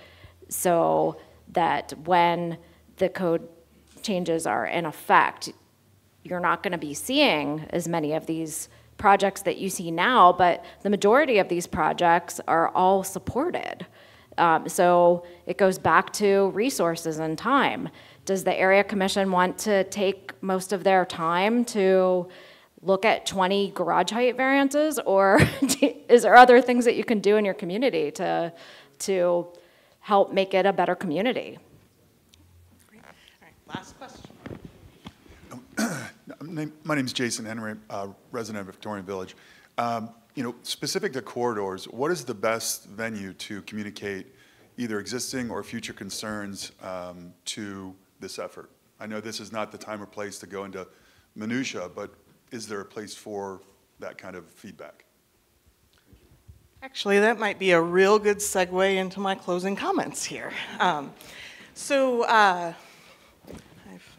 so that when the code changes are in effect, you're not going to be seeing as many of these projects that you see now, but the majority of these projects are all supported. So it goes back to resources and time. Does the area commission want to take most of their time to look at 20 garage height variances, or is there other things that you can do in your community to help make it a better community? Great. All right, last question. My name is Jason Henry, resident of Victorian Village. Specific to corridors, what is the best venue to communicate either existing or future concerns to this effort? I know this is not the time or place to go into minutia, but is there a place for that kind of feedback? Actually, that might be a real good segue into my closing comments here.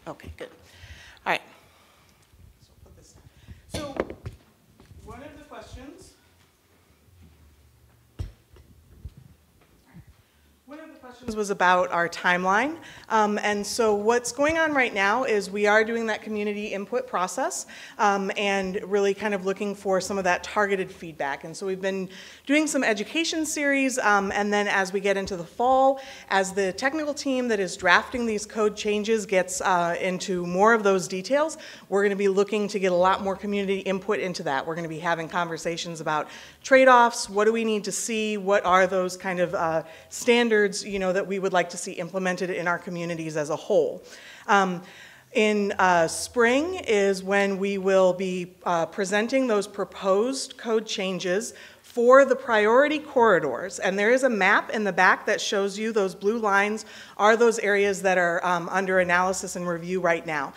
Okay, good. All right. So one of the questions was about our timeline. And so what's going on right now is we are doing that community input process and really kind of looking for some of that targeted feedback. And so we've been doing some education series, and then as we get into the fall, as the technical team that is drafting these code changes gets into more of those details, we're going to be looking to get a lot more community input into that. We're going to be having conversations about trade-offs, what do we need to see, what are those kind of standards, that we would like to see implemented in our communities as a whole. In spring is when we will be presenting those proposed code changes for the priority corridors. And there is a map in the back that shows you those blue lines are those areas that are under analysis and review right now.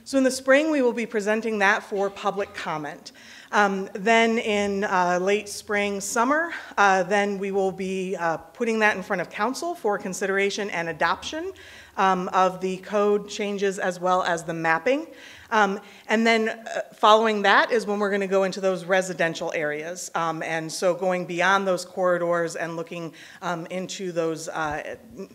So in the spring, we will be presenting that for public comment. Then in late spring, summer, then we will be putting that in front of council for consideration and adoption of the code changes as well as the mapping. And then following that is when we're going to go into those residential areas. And so going beyond those corridors and looking into those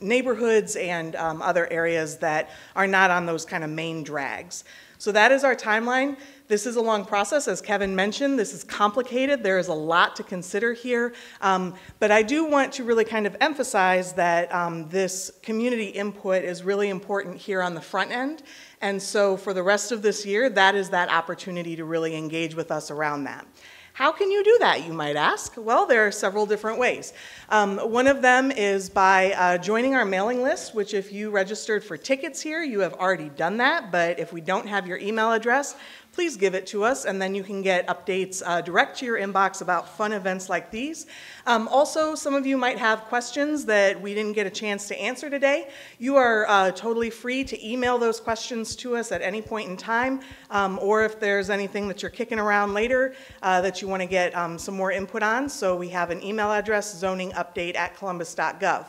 neighborhoods and other areas that are not on those kind of main drags. So that is our timeline. This is a long process, as Kevin mentioned. This is complicated. There is a lot to consider here. But I do want to really kind of emphasize that this community input is really important here on the front end. And so for the rest of this year, that is that opportunity to really engage with us around that. How can you do that, you might ask? Well, there are several different ways. One of them is by joining our mailing list, which if you registered for tickets here, you have already done that. But if we don't have your email address, please give it to us, and then you can get updates direct to your inbox about fun events like these. Also, some of you might have questions that we didn't get a chance to answer today. You are totally free to email those questions to us at any point in time, or if there's anything that you're kicking around later that you want to get some more input on. So we have an email address, zoningupdate@columbus.gov.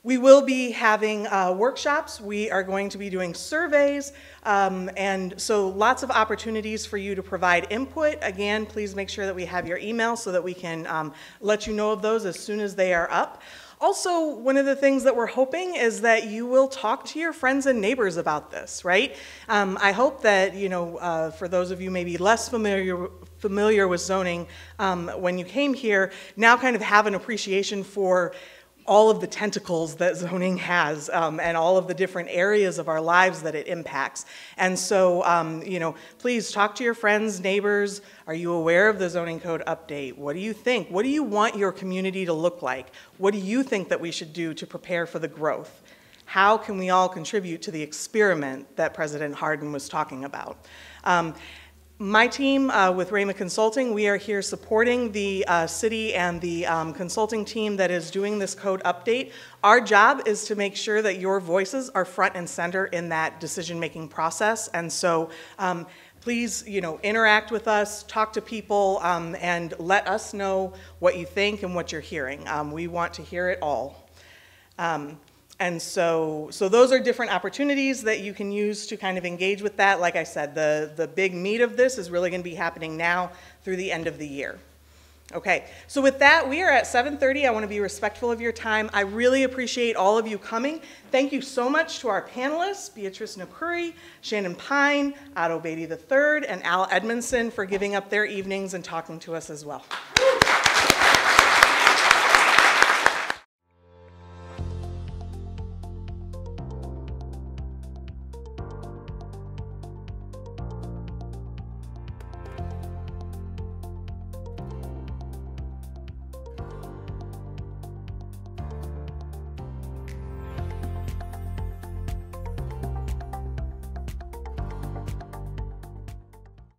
We will be having workshops. We are going to be doing surveys, and so lots of opportunities for you to provide input. Again, please make sure that we have your email so that we can let you know of those as soon as they are up. Also, one of the things that we're hoping is that you will talk to your friends and neighbors about this, right? I hope that, you know, for those of you maybe less familiar with zoning, when you came here, now kind of have an appreciation for all of the tentacles that zoning has and all of the different areas of our lives that it impacts. And so, you know, please talk to your friends, neighbors. Are you aware of the zoning code update? What do you think? What do you want your community to look like? What do you think that we should do to prepare for the growth? How can we all contribute to the experiment that President Hardin was talking about? My team with Rama Consulting, we are here supporting the city and the consulting team that is doing this code update. Our job is to make sure that your voices are front and center in that decision-making process. And so please, you know, interact with us, talk to people, and let us know what you think and what you're hearing. We want to hear it all. And so those are different opportunities that you can use to kind of engage with that. Like I said, the big meat of this is really going to be happening now through the end of the year. Okay, so with that, we are at 7:30. I want to be respectful of your time. I really appreciate all of you coming. Thank you so much to our panelists, Beatrice Nukuri, Shannon Pine, Otto Beatty III, and Al Edmondson for giving up their evenings and talking to us as well.